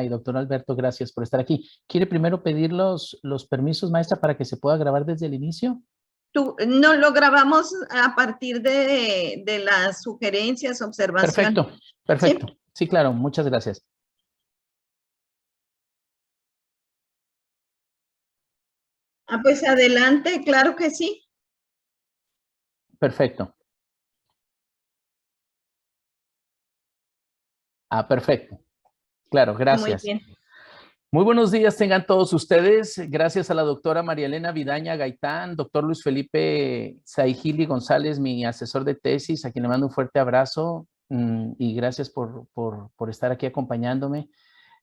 y doctor Alberto, gracias por estar aquí. ¿Quiere primero pedir los permisos, maestra, para que se pueda grabar desde el inicio? No, lo grabamos a partir de las sugerencias, observaciones. Perfecto, perfecto. ¿Sí? Sí, claro, muchas gracias. Pues adelante, claro que sí. Perfecto. Perfecto. Claro, gracias. Muy bien. Muy buenos días tengan todos ustedes. Gracias a la doctora María Elena Vidaña Gaitán, doctor Luis Felipe Saigili González, mi asesor de tesis, a quien le mando un fuerte abrazo y gracias por estar aquí acompañándome.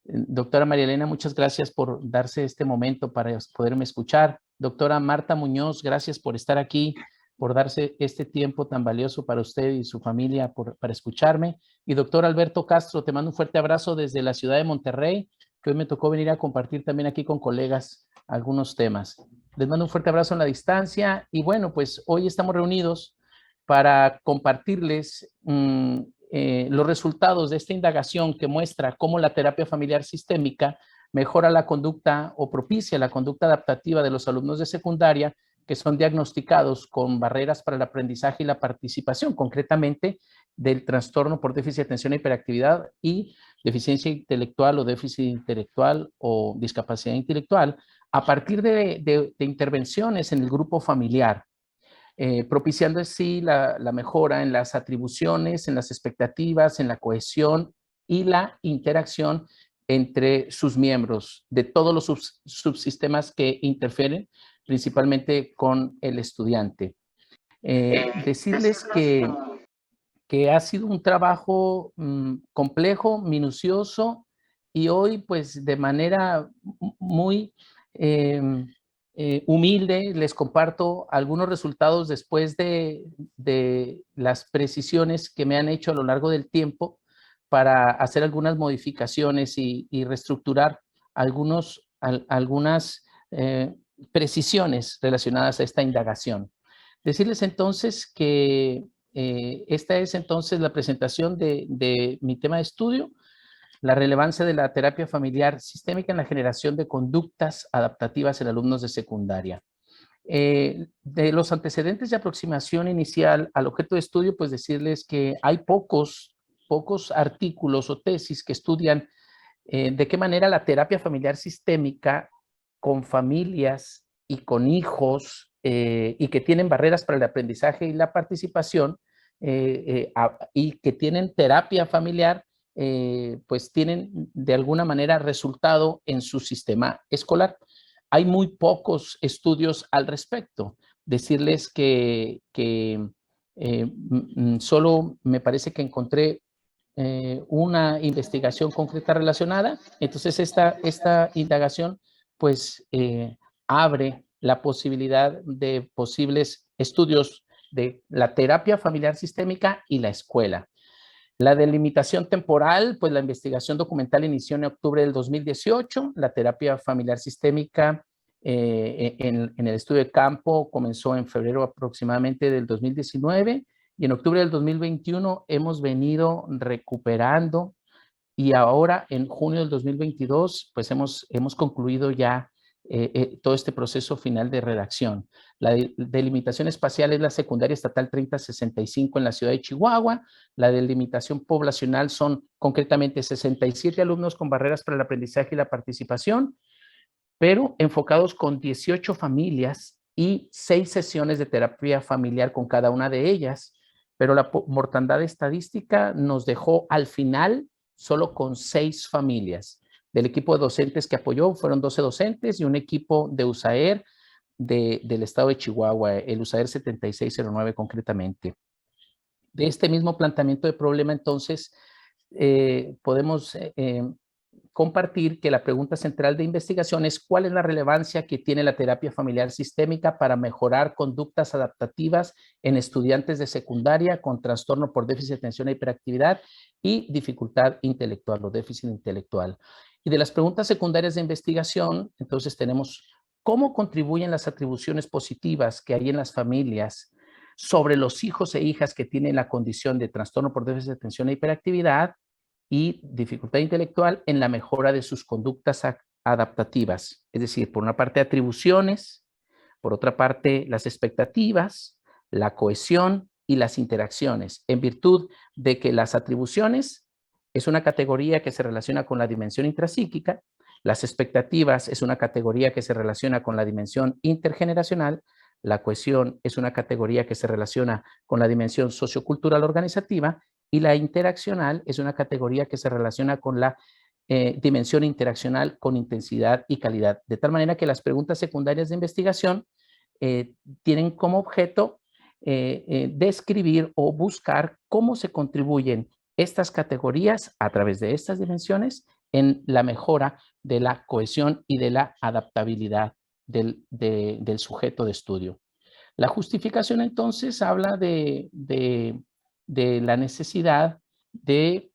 Doctora María Elena, muchas gracias por darse este momento para poderme escuchar. Doctora Marta Muñoz, gracias por estar aquí, por darse este tiempo tan valioso para usted y su familia para escucharme. Y doctor Alberto Castro, te mando un fuerte abrazo desde la ciudad de Monterrey, que hoy me tocó venir a compartir también aquí con colegas algunos temas. Les mando un fuerte abrazo en la distancia y bueno, pues hoy estamos reunidos para compartirles los resultados de esta indagación que muestra cómo la terapia familiar sistémica mejora la conducta o propicia la conducta adaptativa de los alumnos de secundaria que son diagnosticados con barreras para el aprendizaje y la participación, concretamente del trastorno por déficit de atención e hiperactividad y deficiencia intelectual o déficit intelectual o discapacidad intelectual, a partir de intervenciones en el grupo familiar. Propiciando así la mejora en las atribuciones, en las expectativas, en la cohesión y la interacción entre sus miembros, de todos los subsistemas que interfieren, principalmente con el estudiante. Decirles que ha sido un trabajo complejo, minucioso, y hoy pues de manera muy humilde les comparto algunos resultados después de las precisiones que me han hecho a lo largo del tiempo para hacer algunas modificaciones y reestructurar algunas precisiones relacionadas a esta indagación. Decirles entonces que esta es entonces la presentación de mi tema de estudio, la relevancia de la terapia familiar sistémica en la generación de conductas adaptativas en alumnos de secundaria. De los antecedentes de aproximación inicial al objeto de estudio, pues decirles que hay pocos artículos o tesis que estudian de qué manera la terapia familiar sistémica con familias y con hijos y que tienen barreras para el aprendizaje y la participación y que tienen terapia familiar, pues tienen de alguna manera resultado en su sistema escolar. Hay muy pocos estudios al respecto. Decirles que solo me parece que encontré una investigación concreta relacionada. Entonces, esta indagación pues abre la posibilidad de posibles estudios de la terapia familiar sistémica y la escuela. La delimitación temporal, pues la investigación documental inició en octubre del 2018, la terapia familiar sistémica en el estudio de campo comenzó en febrero aproximadamente del 2019 y en octubre del 2021 hemos venido recuperando y ahora en junio del 2022 pues hemos concluido ya todo este proceso final de redacción. La delimitación espacial es la secundaria estatal 3065 en la ciudad de Chihuahua. La delimitación poblacional son concretamente 67 alumnos con barreras para el aprendizaje y la participación, pero enfocados con 18 familias y 6 sesiones de terapia familiar con cada una de ellas. Pero la mortandad estadística nos dejó al final solo con 6 familias. Del equipo de docentes que apoyó fueron 12 docentes y un equipo de USAER del estado de Chihuahua, el USAER 7609 concretamente. De este mismo planteamiento de problema, entonces, podemos compartir que la pregunta central de investigación es cuál es la relevancia que tiene la terapia familiar sistémica para mejorar conductas adaptativas en estudiantes de secundaria con trastorno por déficit de atención e hiperactividad y dificultad intelectual o déficit intelectual. Y de las preguntas secundarias de investigación, entonces tenemos cómo contribuyen las atribuciones positivas que hay en las familias sobre los hijos e hijas que tienen la condición de trastorno por déficit de atención e hiperactividad y dificultad intelectual en la mejora de sus conductas adaptativas. Es decir, por una parte atribuciones, por otra parte las expectativas, la cohesión y las interacciones, en virtud de que las atribuciones es una categoría que se relaciona con la dimensión intrapsíquica, las expectativas es una categoría que se relaciona con la dimensión intergeneracional, la cohesión es una categoría que se relaciona con la dimensión sociocultural organizativa y la interaccional es una categoría que se relaciona con la dimensión interaccional con intensidad y calidad. De tal manera que las preguntas secundarias de investigación tienen como objeto describir o buscar cómo se contribuyen estas categorías a través de estas dimensiones en la mejora de la cohesión y de la adaptabilidad del sujeto de estudio. La justificación entonces habla de la necesidad de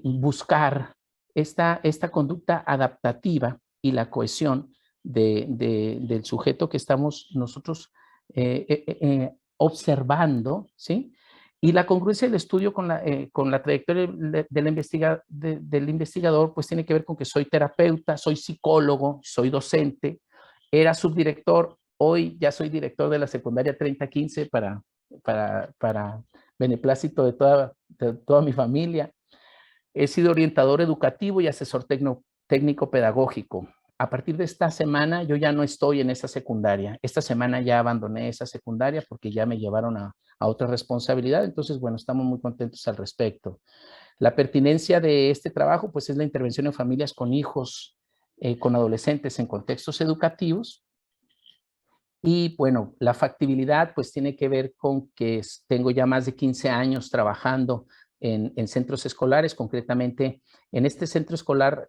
buscar esta conducta adaptativa y la cohesión del sujeto que estamos nosotros observando, ¿sí? Y la congruencia del estudio con la trayectoria del investigador, pues tiene que ver con que soy terapeuta, soy psicólogo, soy docente, era subdirector, hoy ya soy director de la secundaria 3015 para beneplácito de toda mi familia. He sido orientador educativo y asesor técnico pedagógico. A partir de esta semana yo ya no estoy en esa secundaria. Esta semana ya abandoné esa secundaria porque ya me llevaron a otra responsabilidad. Entonces, bueno, estamos muy contentos al respecto. La pertinencia de este trabajo, pues, es la intervención en familias con hijos, con adolescentes en contextos educativos. Y, bueno, la factibilidad, pues, tiene que ver con que tengo ya más de 15 años trabajando en centros escolares. Concretamente, en este centro escolar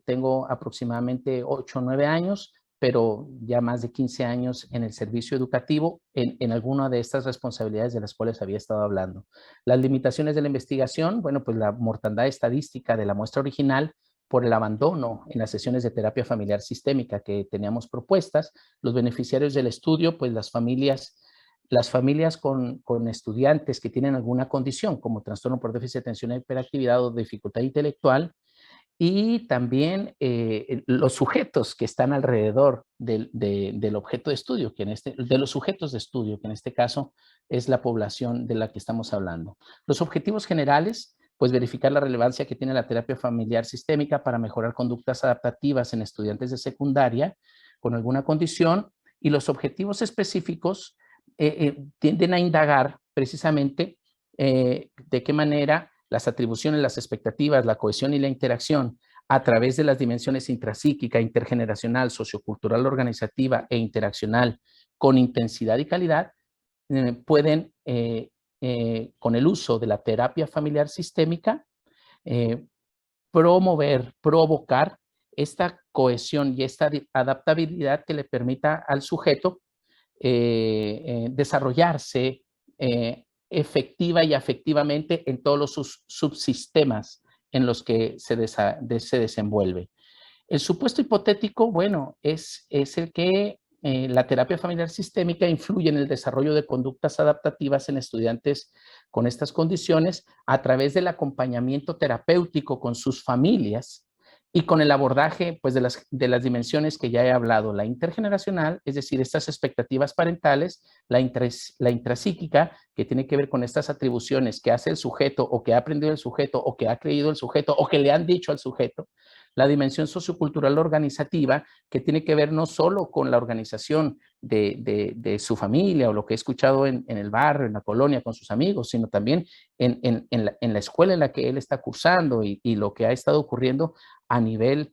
tengo aproximadamente 8 o 9 años, pero ya más de 15 años en el servicio educativo, en alguna de estas responsabilidades de las cuales había estado hablando. Las limitaciones de la investigación, bueno, pues la mortandad estadística de la muestra original por el abandono en las sesiones de terapia familiar sistémica que teníamos propuestas. Los beneficiarios del estudio, pues las familias con estudiantes que tienen alguna condición, como trastorno por déficit de atención e hiperactividad o dificultad intelectual, y también los sujetos que están alrededor del objeto de estudio, de los sujetos de estudio, que en este caso es la población de la que estamos hablando. Los objetivos generales, pues verificar la relevancia que tiene la terapia familiar sistémica para mejorar conductas adaptativas en estudiantes de secundaria con alguna condición, y los objetivos específicos tienden a indagar precisamente de qué manera las atribuciones, las expectativas, la cohesión y la interacción a través de las dimensiones intrapsíquica, intergeneracional, sociocultural, organizativa e interaccional con intensidad y calidad pueden, con el uso de la terapia familiar sistémica, provocar esta cohesión y esta adaptabilidad que le permita al sujeto desarrollarse efectiva y afectivamente en todos los subsistemas en los que se desenvuelve. El supuesto hipotético, bueno, es el que la terapia familiar sistémica influye en el desarrollo de conductas adaptativas en estudiantes con estas condiciones a través del acompañamiento terapéutico con sus familias y con el abordaje, pues, de las dimensiones que ya he hablado, la intergeneracional, es decir, estas expectativas parentales, la intrapsíquica, que tiene que ver con estas atribuciones que hace el sujeto o que ha aprendido el sujeto o que ha creído el sujeto o que le han dicho al sujeto, la dimensión sociocultural organizativa, que tiene que ver no solo con la organización de su familia o lo que he escuchado en el barrio, en la colonia, con sus amigos, sino también en la escuela en la que él está cursando y lo que ha estado ocurriendo a nivel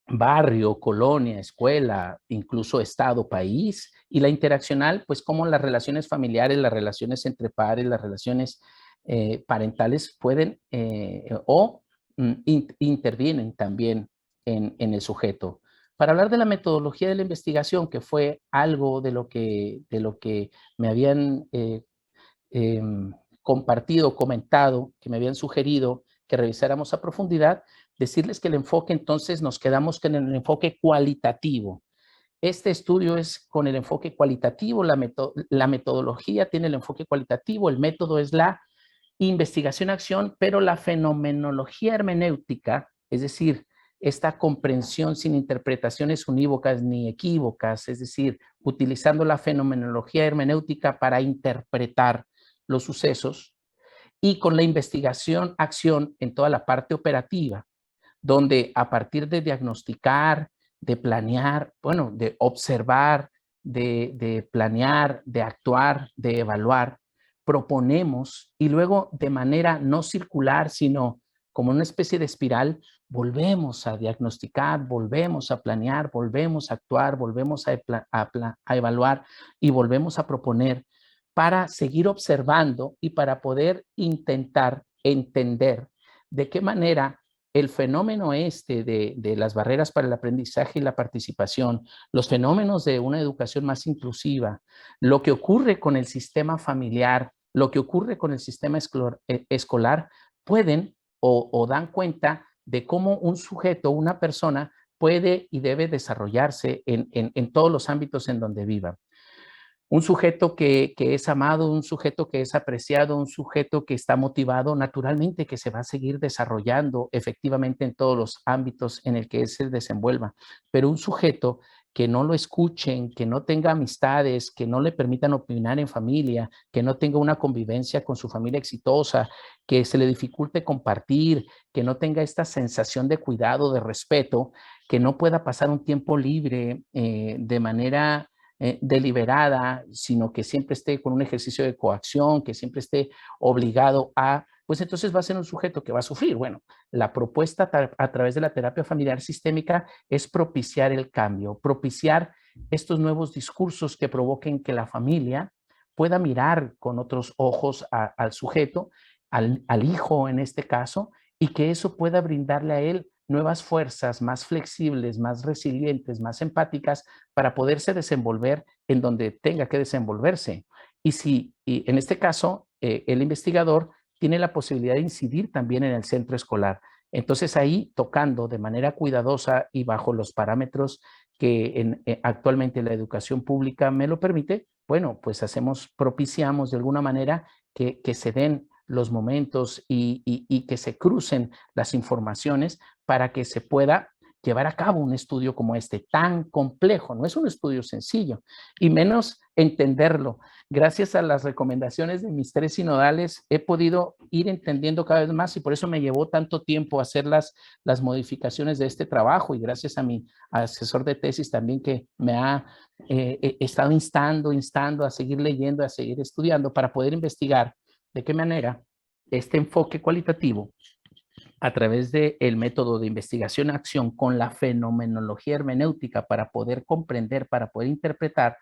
barrio, colonia, escuela, incluso estado, país, y la interaccional, pues como las relaciones familiares, las relaciones entre pares, las relaciones parentales pueden intervienen también en el sujeto. Para hablar de la metodología de la investigación, que fue algo de lo que me habían compartido, comentado, que me habían sugerido que revisáramos a profundidad, decirles que el enfoque, entonces nos quedamos con el enfoque cualitativo. Este estudio es con el enfoque cualitativo, la metodología tiene el enfoque cualitativo, el método es la investigación-acción, pero la fenomenología hermenéutica, es decir, esta comprensión sin interpretaciones unívocas ni equívocas, es decir, utilizando la fenomenología hermenéutica para interpretar los sucesos, y con la investigación-acción en toda la parte operativa, donde a partir de diagnosticar, de planear, bueno, de observar, de planear, de actuar, de evaluar, proponemos y luego de manera no circular, sino como una especie de espiral, volvemos a diagnosticar, volvemos a planear, volvemos a actuar, volvemos a evaluar y volvemos a proponer para seguir observando y para poder intentar entender de qué manera el fenómeno de las barreras para el aprendizaje y la participación, los fenómenos de una educación más inclusiva, lo que ocurre con el sistema familiar, lo que ocurre con el sistema escolar, pueden o dan cuenta de cómo un sujeto, una persona, puede y debe desarrollarse en todos los ámbitos en donde viva. Un sujeto que es amado, un sujeto que es apreciado, un sujeto que está motivado, naturalmente que se va a seguir desarrollando efectivamente en todos los ámbitos en el que él se desenvuelva. Pero un sujeto que no lo escuchen, que no tenga amistades, que no le permitan opinar en familia, que no tenga una convivencia con su familia exitosa, que se le dificulte compartir, que no tenga esta sensación de cuidado, de respeto, que no pueda pasar un tiempo libre de manera deliberada, sino que siempre esté con un ejercicio de coacción, que siempre esté obligado a, pues entonces va a ser un sujeto que va a sufrir. Bueno, la propuesta a través de la terapia familiar sistémica es propiciar el cambio, propiciar estos nuevos discursos que provoquen que la familia pueda mirar con otros ojos al sujeto, al hijo en este caso, y que eso pueda brindarle a él nuevas fuerzas más flexibles, más resilientes, más empáticas para poderse desenvolver en donde tenga que desenvolverse. Y en este caso, el investigador tiene la posibilidad de incidir también en el centro escolar. Entonces ahí, tocando de manera cuidadosa y bajo los parámetros que actualmente la educación pública me lo permite, bueno, pues propiciamos de alguna manera que se den los momentos y que se crucen las informaciones para que se pueda llevar a cabo un estudio como este, tan complejo. No es un estudio sencillo, y menos entenderlo. Gracias a las recomendaciones de mis 3 sinodales, he podido ir entendiendo cada vez más, y por eso me llevó tanto tiempo hacer las modificaciones de este trabajo, y gracias a mi asesor de tesis también, que me ha estado instando a seguir leyendo, a seguir estudiando para poder investigar de qué manera este enfoque cualitativo, a través del método de investigación-acción con la fenomenología hermenéutica para poder comprender, para poder interpretar,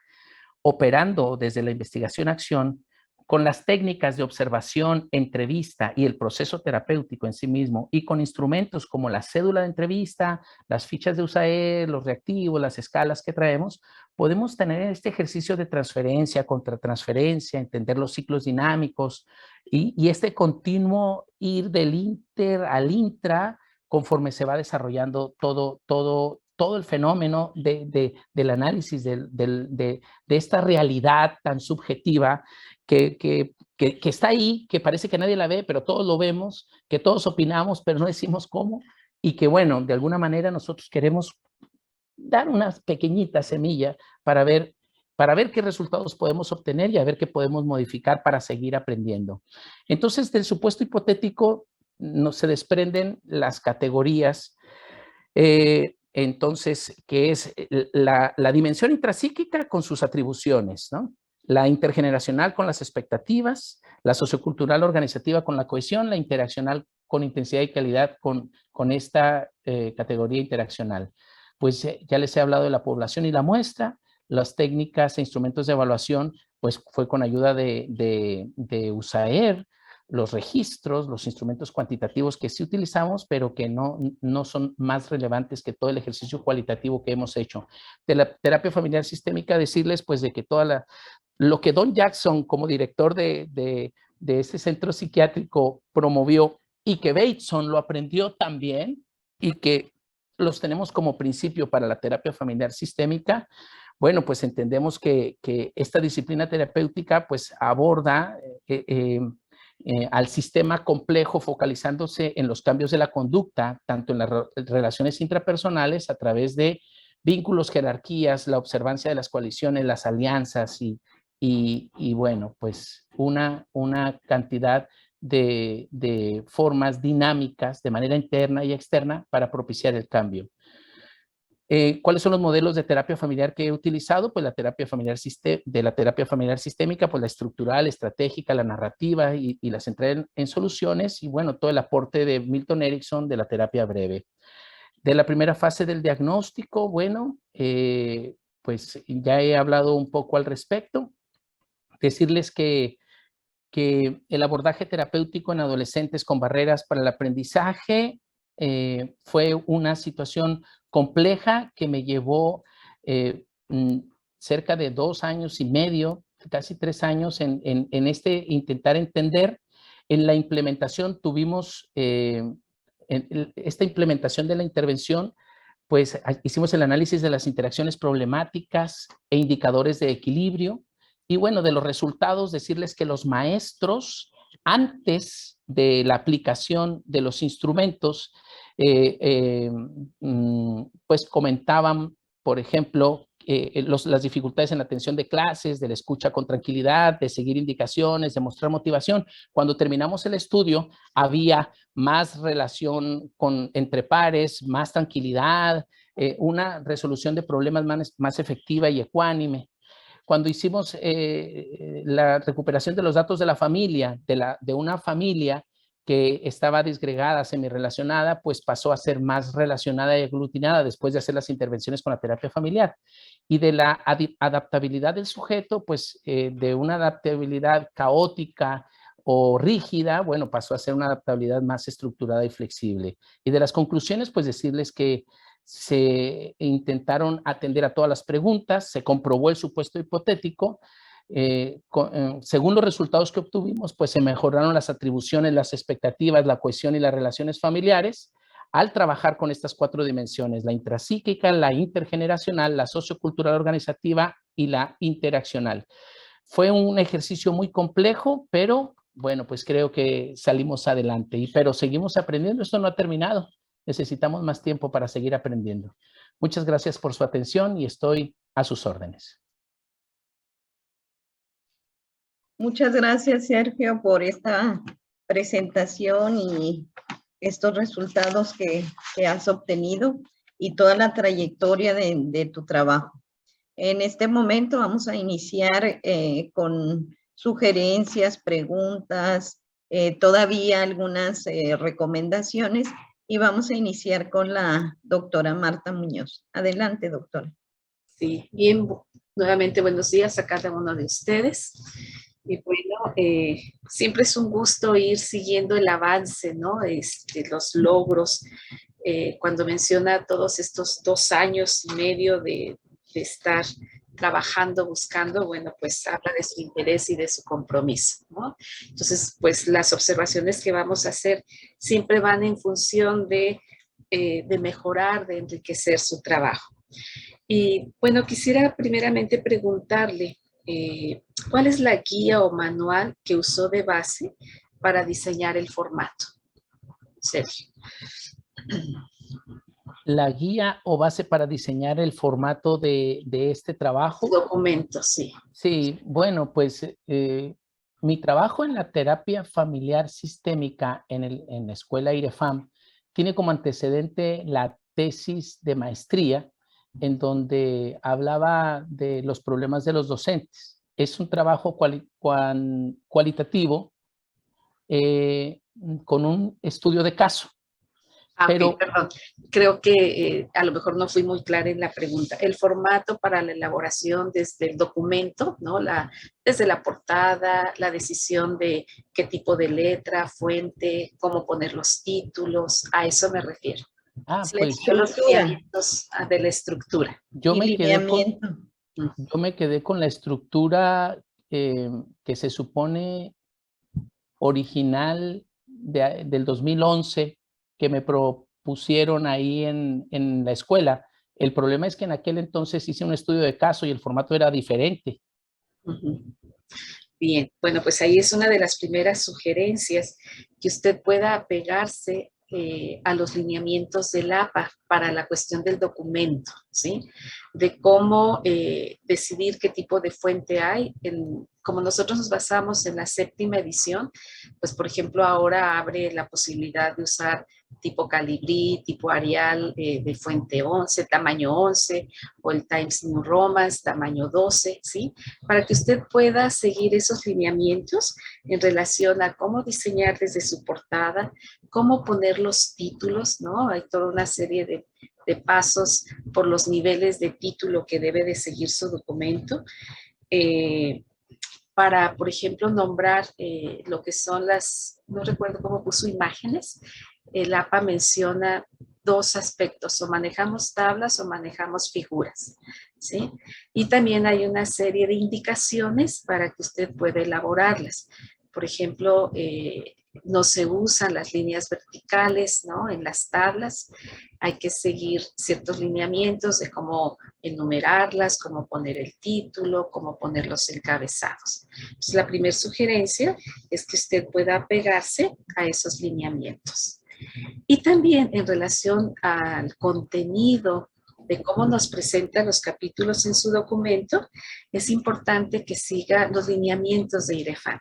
operando desde la investigación-acción con las técnicas de observación, entrevista y el proceso terapéutico en sí mismo, y con instrumentos como la cédula de entrevista, las fichas de USAER, los reactivos, las escalas que traemos, podemos tener este ejercicio de transferencia, contratransferencia, entender los ciclos dinámicos y este continuo ir del inter al intra conforme se va desarrollando todo el fenómeno del análisis de esta realidad tan subjetiva que está ahí, que parece que nadie la ve, pero todos lo vemos, que todos opinamos, pero no decimos cómo, y que, bueno, de alguna manera nosotros queremos dar una pequeñita semilla para ver qué resultados podemos obtener y a ver qué podemos modificar para seguir aprendiendo. Entonces, del supuesto hipotético se desprenden las categorías, entonces, que es la dimensión intrapsíquica con sus atribuciones, ¿no? La intergeneracional con las expectativas, la sociocultural organizativa con la cohesión, la interaccional con intensidad y calidad con esta categoría interaccional. Pues ya les he hablado de la población y la muestra, las técnicas e instrumentos de evaluación, pues fue con ayuda de USAER, los registros, los instrumentos cuantitativos que sí utilizamos, pero que no son más relevantes que todo el ejercicio cualitativo que hemos hecho. De la terapia familiar sistémica, decirles pues de que lo que Don Jackson como director de este centro psiquiátrico promovió, y que Bateson lo aprendió también, y que los tenemos como principio para la terapia familiar sistémica, bueno, pues entendemos que esta disciplina terapéutica pues aborda al sistema complejo, focalizándose en los cambios de la conducta, tanto en las relaciones intrapersonales a través de vínculos, jerarquías, la observancia de las coaliciones, las alianzas y bueno, pues una cantidad de formas dinámicas de manera interna y externa para propiciar el cambio. ¿Cuáles son los modelos de terapia familiar que he utilizado? Pues la terapia familiar sistémica, pues la estructural, estratégica, la narrativa y la centrada en soluciones y bueno, todo el aporte de Milton Erickson de la terapia breve. De la primera fase del diagnóstico, bueno, pues ya he hablado un poco al respecto. Decirles que el abordaje terapéutico en adolescentes con barreras para el aprendizaje fue una situación compleja que me llevó cerca de 2 años y medio, casi 3 años en este intentar entender. En la implementación tuvimos, esta implementación de la intervención, pues hicimos el análisis de las interacciones problemáticas e indicadores de equilibrio. Y bueno, de los resultados, decirles que los maestros, antes de la aplicación de los instrumentos, pues comentaban, por ejemplo, las dificultades en la atención de clases, de la escucha con tranquilidad, de seguir indicaciones, de mostrar motivación. Cuando terminamos el estudio, había más relación entre pares, más tranquilidad, una resolución de problemas más efectiva y ecuánime. Cuando hicimos la recuperación de los datos de la familia, de una familia que estaba disgregada, semi-relacionada, pues pasó a ser más relacionada y aglutinada después de hacer las intervenciones con la terapia familiar. Y de la adaptabilidad del sujeto, pues de una adaptabilidad caótica o rígida, bueno, pasó a ser una adaptabilidad más estructurada y flexible. Y de las conclusiones, pues decirles que se intentaron atender a todas las preguntas, se comprobó el supuesto hipotético, según los resultados que obtuvimos, pues se mejoraron las atribuciones, las expectativas, la cohesión y las relaciones familiares al trabajar con estas 4 dimensiones, la intrapsíquica, la intergeneracional, la sociocultural organizativa y la interaccional. Fue un ejercicio muy complejo, pero bueno, pues creo que salimos adelante, pero seguimos aprendiendo, esto no ha terminado. Necesitamos más tiempo para seguir aprendiendo. Muchas gracias por su atención y estoy a sus órdenes. Muchas gracias, Sergio, por esta presentación y estos resultados que has obtenido y toda la trayectoria de tu trabajo. En este momento vamos a iniciar con sugerencias, preguntas, todavía algunas recomendaciones y vamos a iniciar con la doctora Marta Muñoz. Adelante, doctora. Sí, bien, nuevamente buenos días a cada uno de ustedes. Y bueno, siempre es un gusto ir siguiendo el avance, ¿no? Los logros. Cuando menciona todos estos 2 años y medio de estar trabajando, buscando, bueno, pues habla de su interés y de su compromiso, ¿no? Entonces, pues las observaciones que vamos a hacer siempre van en función de mejorar, de enriquecer su trabajo. Y bueno, quisiera primeramente preguntarle, ¿cuál es la guía o manual que usó de base para diseñar el formato? Sergio. La guía o base para diseñar el formato de este trabajo. Documentos, sí. Sí, bueno, pues mi trabajo en la terapia familiar sistémica en la escuela IREFAM tiene como antecedente la tesis de maestría en donde hablaba de los problemas de los docentes. Es un trabajo cualitativo con un estudio de caso. Pero, okay, perdón, creo que a lo mejor no fui muy clara en la pregunta. El formato para la elaboración desde el documento, ¿no? Desde la portada, la decisión de qué tipo de letra, fuente, cómo poner los títulos, a eso me refiero. Pues los lineamientos de la estructura. Yo me quedé con la estructura que se supone original del 2011 que me pusieron ahí en la escuela. El problema es que en aquel entonces hice un estudio de caso y el formato era diferente. Bien, bueno, pues ahí es una de las primeras sugerencias, que usted pueda apegarse a los lineamientos del APA para la cuestión del documento, ¿sí? De cómo decidir qué tipo de fuente hay. Como nosotros nos basamos en la 7ª edición, pues por ejemplo ahora abre la posibilidad de usar tipo Calibri, tipo Arial de fuente 11, tamaño 11, o el Times New Roman, tamaño 12, ¿sí? Para que usted pueda seguir esos lineamientos en relación a cómo diseñar desde su portada, cómo poner los títulos, ¿no? Hay toda una serie de pasos por los niveles de título que debe de seguir su documento. Para, por ejemplo, nombrar lo que son no recuerdo cómo puso imágenes, el APA menciona 2 aspectos, o manejamos tablas o manejamos figuras, ¿sí? Y también hay una serie de indicaciones para que usted pueda elaborarlas. Por ejemplo, no se usan las líneas verticales, ¿no? En las tablas hay que seguir ciertos lineamientos de cómo enumerarlas, cómo poner el título, cómo poner los encabezados. Entonces, la primera sugerencia es que usted pueda apegarse a esos lineamientos. Y también en relación al contenido de cómo nos presenta los capítulos en su documento, es importante que siga los lineamientos de IREFAM.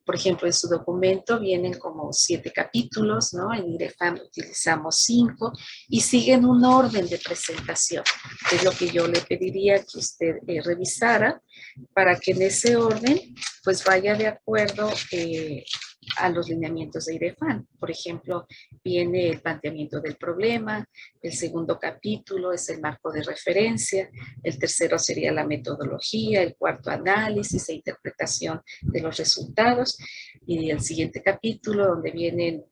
Por ejemplo, en su documento vienen como 7 capítulos, ¿no? En IREFAM utilizamos 5 y siguen un orden de presentación. Es lo que yo le pediría que usted revisara para que en ese orden pues vaya de acuerdo a los lineamientos de IREFAM. Por ejemplo, viene el planteamiento del problema, el segundo capítulo es el marco de referencia, el tercero sería la metodología, el cuarto análisis e interpretación de los resultados y el siguiente capítulo donde vienen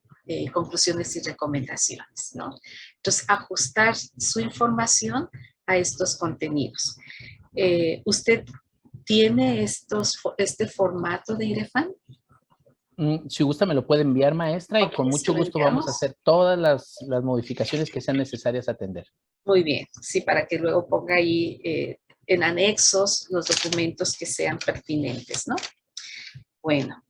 conclusiones y recomendaciones, ¿no? Entonces, ajustar su información a estos contenidos. ¿Usted tiene este formato de IREFAM? Si gusta, me lo puede enviar, maestra, y con mucho gusto vamos a hacer todas las modificaciones que sean necesarias atender. Muy bien, sí, para que luego ponga ahí en anexos los documentos que sean pertinentes, ¿no? Bueno,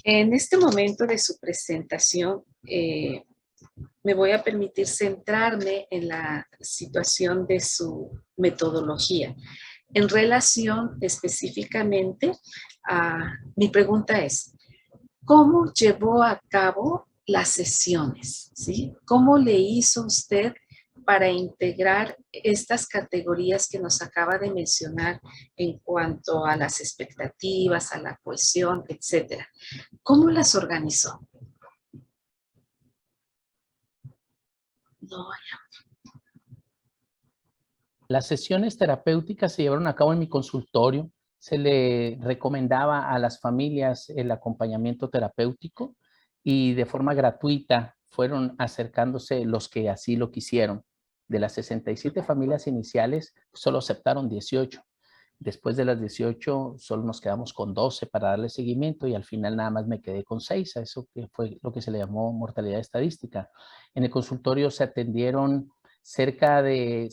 en este momento de su presentación, me voy a permitir centrarme en la situación de su metodología. En relación específicamente a, mi pregunta es, ¿cómo llevó a cabo las sesiones? ¿Sí? ¿Cómo le hizo usted para integrar estas categorías que nos acaba de mencionar en cuanto a las expectativas, a la cohesión, etcétera? ¿Cómo las organizó? No, Las sesiones terapéuticas se llevaron a cabo en mi consultorio. Se le recomendaba a las familias el acompañamiento terapéutico y de forma gratuita fueron acercándose los que así lo quisieron. De las 67 familias iniciales, solo aceptaron 18. Después de las 18, solo nos quedamos con 12 para darle seguimiento y al final nada más me quedé con 6. A eso que fue lo que se le llamó mortalidad estadística. En el consultorio se atendieron cerca de,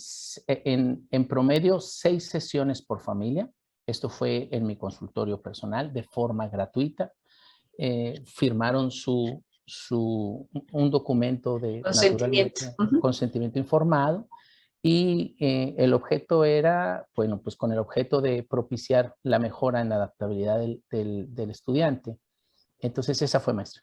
en promedio, 6 sesiones por familia. Esto fue en mi consultorio personal de forma gratuita. Firmaron un documento de consentimiento. consentimiento informado y el objeto era, bueno, pues con el objeto de propiciar la mejora en la adaptabilidad del estudiante. Entonces esa fue, maestra.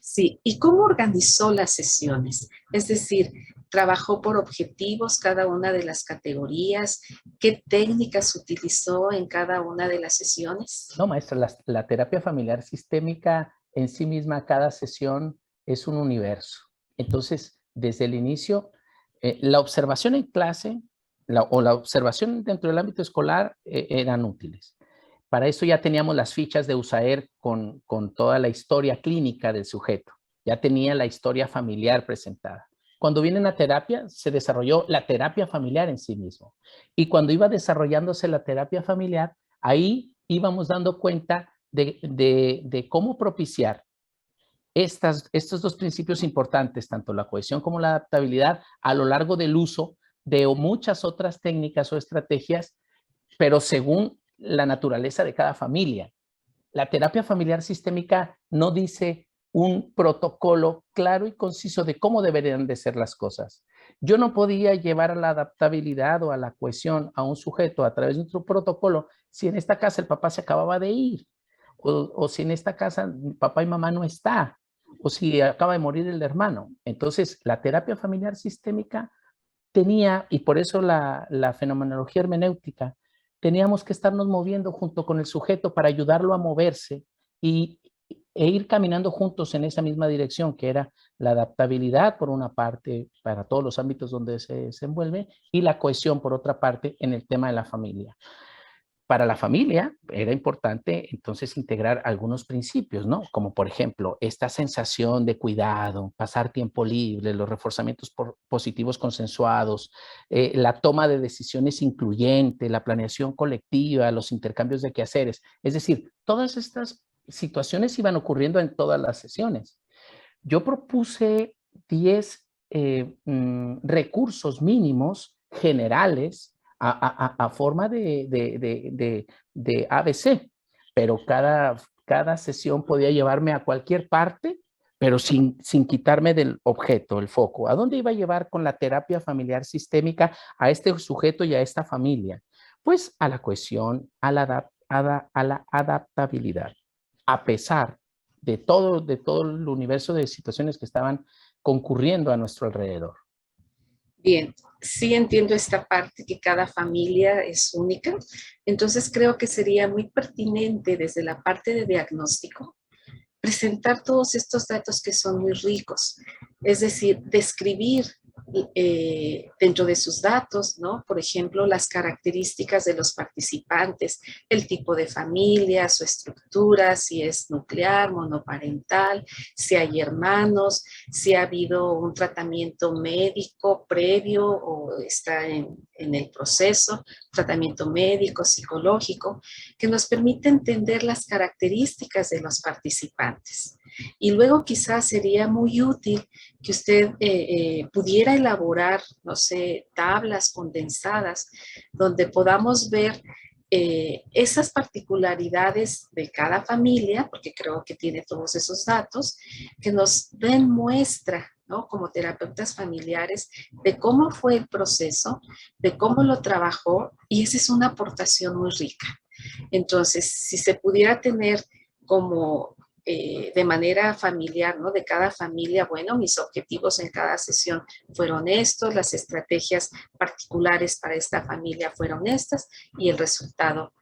Sí, ¿y cómo organizó las sesiones? Es decir, ¿trabajó por objetivos cada una de las categorías? ¿Qué técnicas utilizó en cada una de las sesiones? No, maestra, la terapia familiar sistémica en sí misma, cada sesión es un universo. Entonces, desde el inicio, la observación en clase o la observación dentro del ámbito escolar eran útiles. Para eso ya teníamos las fichas de USAER con toda la historia clínica del sujeto. Ya tenía la historia familiar presentada. Cuando vienen a terapia, se desarrolló la terapia familiar en sí mismo. Y cuando iba desarrollándose la terapia familiar, ahí íbamos dando cuenta de cómo propiciar estos dos principios importantes, tanto la cohesión como la adaptabilidad, a lo largo del uso de muchas otras técnicas o estrategias, pero según la naturaleza de cada familia. La terapia familiar sistémica no dice un protocolo claro y conciso de cómo deberían de ser las cosas. Yo no podía llevar a la adaptabilidad o a la cohesión a un sujeto a través de otro protocolo si en esta casa el papá se acababa de ir, o si en esta casa papá y mamá no está, o si acaba de morir el hermano. Entonces, la terapia familiar sistémica tenía, y por eso la fenomenología hermenéutica, teníamos que estarnos moviendo junto con el sujeto para ayudarlo a moverse e ir caminando juntos en esa misma dirección, que era la adaptabilidad por una parte para todos los ámbitos donde se desenvuelve y la cohesión por otra parte en el tema de la familia. Para la familia era importante entonces integrar algunos principios, ¿no? Como por ejemplo, esta sensación de cuidado, pasar tiempo libre, los reforzamientos positivos consensuados, la toma de decisiones incluyente, la planeación colectiva, los intercambios de quehaceres. Es decir, todas estas situaciones iban ocurriendo en todas las sesiones. Yo propuse 10 recursos mínimos generales a forma de ABC, pero cada sesión podía llevarme a cualquier parte, pero sin quitarme del objeto, el foco. ¿A dónde iba a llevar con la terapia familiar sistémica a este sujeto y a esta familia? Pues a la cohesión, a la adaptabilidad, a pesar de todo el universo de situaciones que estaban concurriendo a nuestro alrededor. Bien, sí entiendo esta parte que cada familia es única, entonces creo que sería muy pertinente desde la parte de diagnóstico presentar todos estos datos que son muy ricos, es decir, describir dentro de sus datos, ¿no? Por ejemplo, las características de los participantes, el tipo de familia, su estructura, si es nuclear, monoparental, si hay hermanos, si ha habido un tratamiento médico previo o está en el proceso, tratamiento médico, psicológico, que nos permite entender las características de los participantes. Y luego quizás sería muy útil que usted pudiera elaborar, no sé, tablas condensadas donde podamos ver esas particularidades de cada familia, porque creo que tiene todos esos datos, que nos den muestra, ¿no? Como terapeutas familiares, de cómo fue el proceso, de cómo lo trabajó, y esa es una aportación muy rica. Entonces, si se pudiera tener como de manera familiar, ¿no? De cada familia, bueno, mis objetivos en cada sesión fueron estos, las estrategias particulares para esta familia fueron estas y el resultado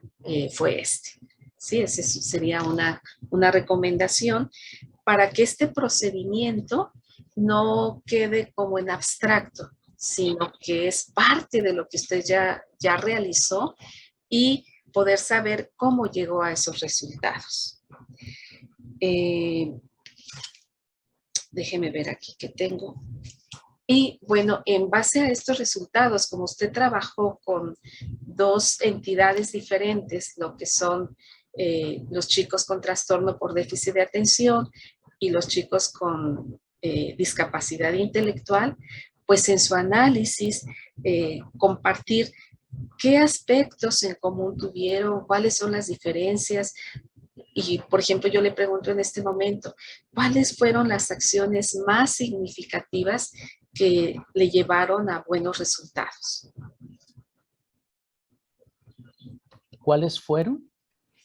fue este. Sí, esa sería una recomendación para que este procedimiento no quede como en abstracto, sino que es parte de lo que usted ya realizó y poder saber cómo llegó a esos resultados. Déjeme ver aquí qué tengo. Y bueno, en base a estos resultados, como usted trabajó con dos entidades diferentes, lo que son los chicos con trastorno por déficit de atención y los chicos con discapacidad intelectual, pues en su análisis compartir qué aspectos en común tuvieron, cuáles son las diferencias. Y, por ejemplo, yo le pregunto en este momento, ¿cuáles fueron las acciones más significativas que le llevaron a buenos resultados? ¿Cuáles fueron?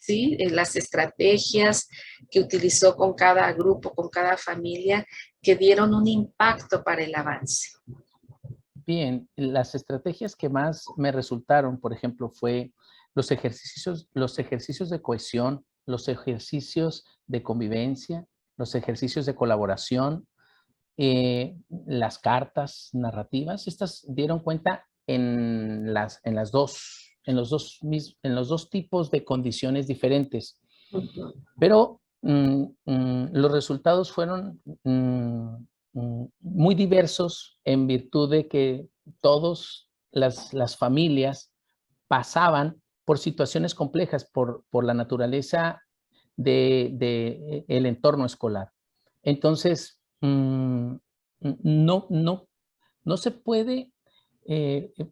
Sí, las estrategias que utilizó con cada grupo, con cada familia, que dieron un impacto para el avance. Bien, las estrategias que más me resultaron, por ejemplo, fue los ejercicios de cohesión, los ejercicios de convivencia, los ejercicios de colaboración, las cartas narrativas. Estas dieron cuenta en los dos tipos de condiciones diferentes. Uh-huh. Pero los resultados fueron muy diversos en virtud de que todas las familias pasaban por situaciones complejas por la naturaleza del entorno escolar. Entonces, no se puede,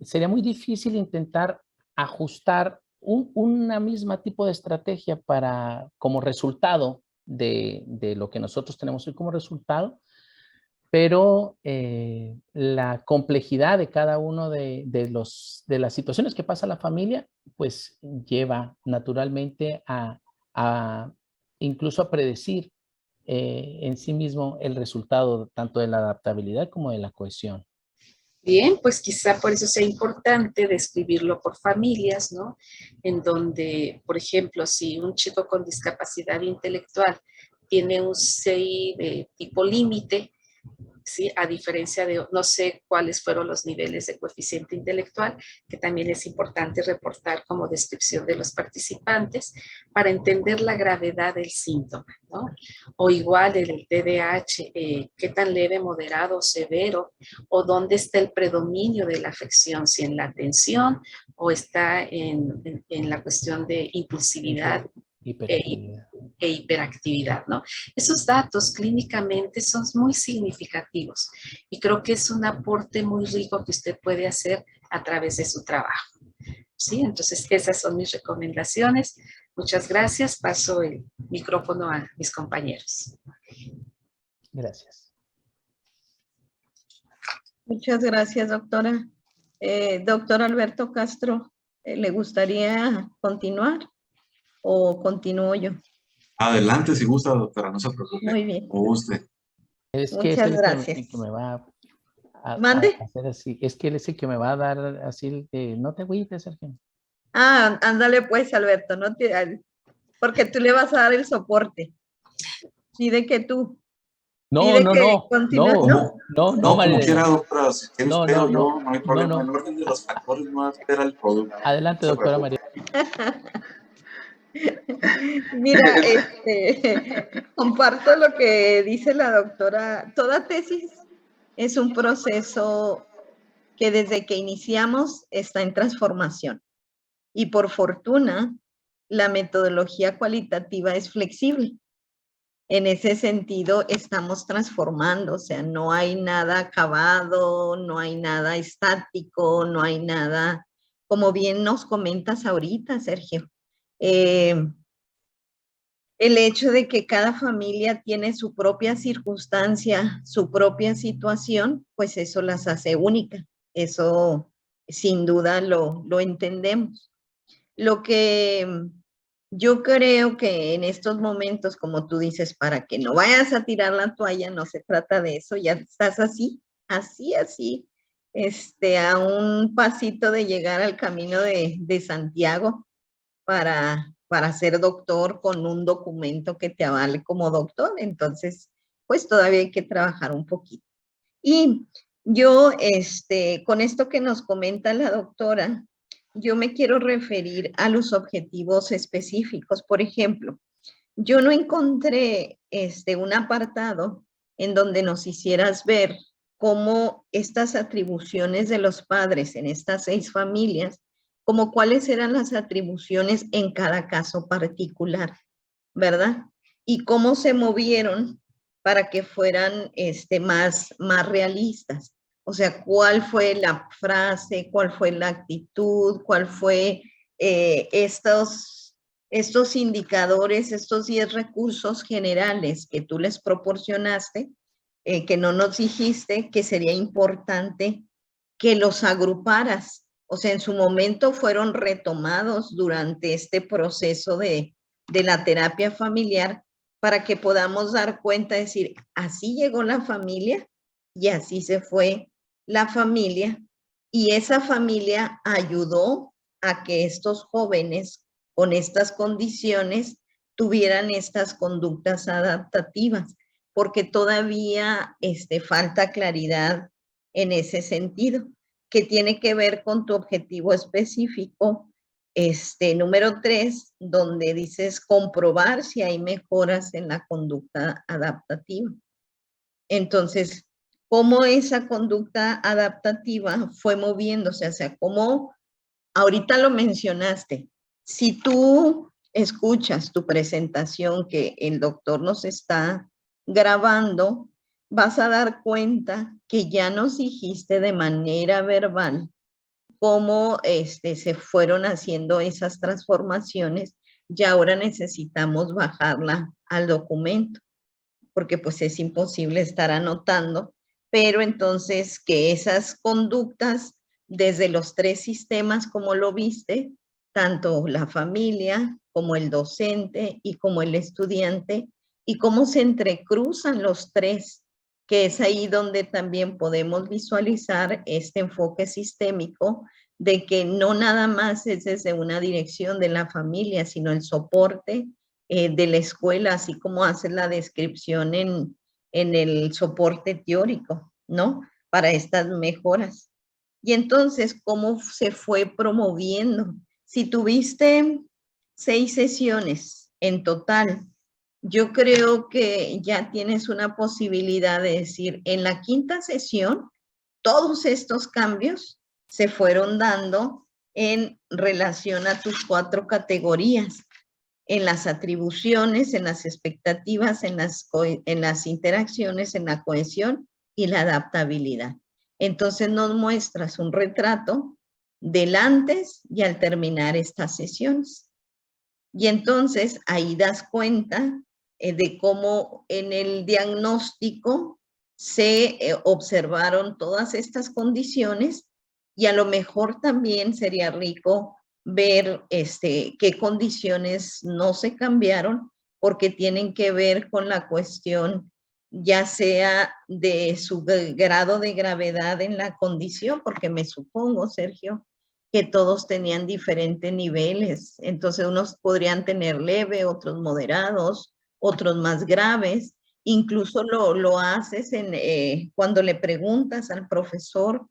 sería muy difícil intentar ajustar una misma tipo de estrategia como resultado de lo que nosotros tenemos hoy como resultado, pero la complejidad de cada uno de las situaciones que pasa la familia, pues lleva naturalmente a incluso a predecir en sí mismo el resultado tanto de la adaptabilidad como de la cohesión. Bien, pues quizá por eso sea importante describirlo por familias, ¿no? En donde, por ejemplo, si un chico con discapacidad intelectual tiene un CI de tipo límite, ¿sí? A diferencia de, no sé cuáles fueron los niveles de coeficiente intelectual, que también es importante reportar como descripción de los participantes para entender la gravedad del síntoma, ¿no? O igual el TDAH, qué tan leve, moderado o severo, o dónde está el predominio de la afección, si en la atención o está en la cuestión de impulsividad Hiperactividad. e hiperactividad, ¿no? Esos datos clínicamente son muy significativos y creo que es un aporte muy rico que usted puede hacer a través de su trabajo, ¿sí? Entonces, esas son mis recomendaciones. Muchas gracias. Paso el micrófono a mis compañeros. Gracias. Muchas gracias, doctora. Doctor Alberto Castro, ¿le gustaría continuar o continúo yo? Adelante, si gusta, doctora, no se preocupe. Muy bien. Como guste. Es que Muchas es gracias. el que me va a ¿Mande? hacer así. Es que él es el que me va a dar así, no te agüites, Sergio. Ah, ándale pues, Alberto, porque tú le vas a dar el soporte. Pide que tú. Pide que continúes, ¿no? No, María como Elena. quiera, doctora, si quiere usted o yo, no hay problema. no. El orden de los factores no altera el producto. Adelante, No se doctora preocupe. María. Mira, comparto lo que dice la doctora. Toda tesis es un proceso que desde que iniciamos está en transformación. Y por fortuna, la metodología cualitativa es flexible. En ese sentido, estamos transformando, o sea, no hay nada acabado, no hay nada estático, no hay nada, como bien nos comentas ahorita, Sergio. El hecho de que cada familia tiene su propia circunstancia, su propia situación, pues eso las hace únicas. Eso sin duda lo entendemos. Lo que yo creo que en estos momentos, como tú dices, para que no vayas a tirar la toalla, no se trata de eso, ya estás así, a un pasito de llegar al camino de Santiago para ser doctor con un documento que te avale como doctor. Entonces, pues todavía hay que trabajar un poquito. Y yo, con esto que nos comenta la doctora, yo me quiero referir a los objetivos específicos. Por ejemplo, yo no encontré un apartado en donde nos hicieras ver cómo estas atribuciones de los padres en estas 6 familias, como cuáles eran las atribuciones en cada caso particular, ¿verdad? Y cómo se movieron para que fueran más realistas. O sea, cuál fue la frase, cuál fue la actitud, cuál fue estos indicadores, estos 10 recursos generales que tú les proporcionaste, que no nos dijiste que sería importante que los agruparas. O sea, en su momento fueron retomados durante este proceso de la terapia familiar para que podamos dar cuenta, decir, así llegó la familia y así se fue la familia, y esa familia ayudó a que estos jóvenes con estas condiciones tuvieran estas conductas adaptativas, porque todavía falta claridad en ese sentido, que tiene que ver con tu objetivo específico, número 3, donde dices comprobar si hay mejoras en la conducta adaptativa. Entonces, ¿cómo esa conducta adaptativa fue moviéndose? O sea, ¿cómo? Ahorita lo mencionaste. Si tú escuchas tu presentación que el doctor nos está grabando, vas a dar cuenta que ya nos dijiste de manera verbal cómo se fueron haciendo esas transformaciones y ahora necesitamos bajarla al documento, porque pues es imposible estar anotando, pero entonces que esas conductas desde los 3 sistemas, como lo viste, tanto la familia como el docente y como el estudiante, y cómo se entrecruzan los 3, que es ahí donde también podemos visualizar este enfoque sistémico de que no nada más es desde una dirección de la familia, sino el soporte de la escuela, así como hace la descripción en el soporte teórico, ¿no? Para estas mejoras. Y entonces, ¿cómo se fue promoviendo? Si tuviste 6 sesiones en total, yo creo que ya tienes una posibilidad de decir, en la 5ª sesión, todos estos cambios se fueron dando en relación a tus 4 categorías, en las atribuciones, en las expectativas, en las interacciones, en la cohesión y la adaptabilidad. Entonces nos muestras un retrato del antes y al terminar estas sesiones. Y entonces ahí das cuenta de cómo en el diagnóstico se observaron todas estas condiciones y a lo mejor también sería rico ver qué condiciones no se cambiaron porque tienen que ver con la cuestión ya sea de su grado de gravedad en la condición, porque me supongo, Sergio, que todos tenían diferentes niveles. Entonces, unos podrían tener leve, otros moderados, otros más graves. Incluso lo haces cuando le preguntas al profesor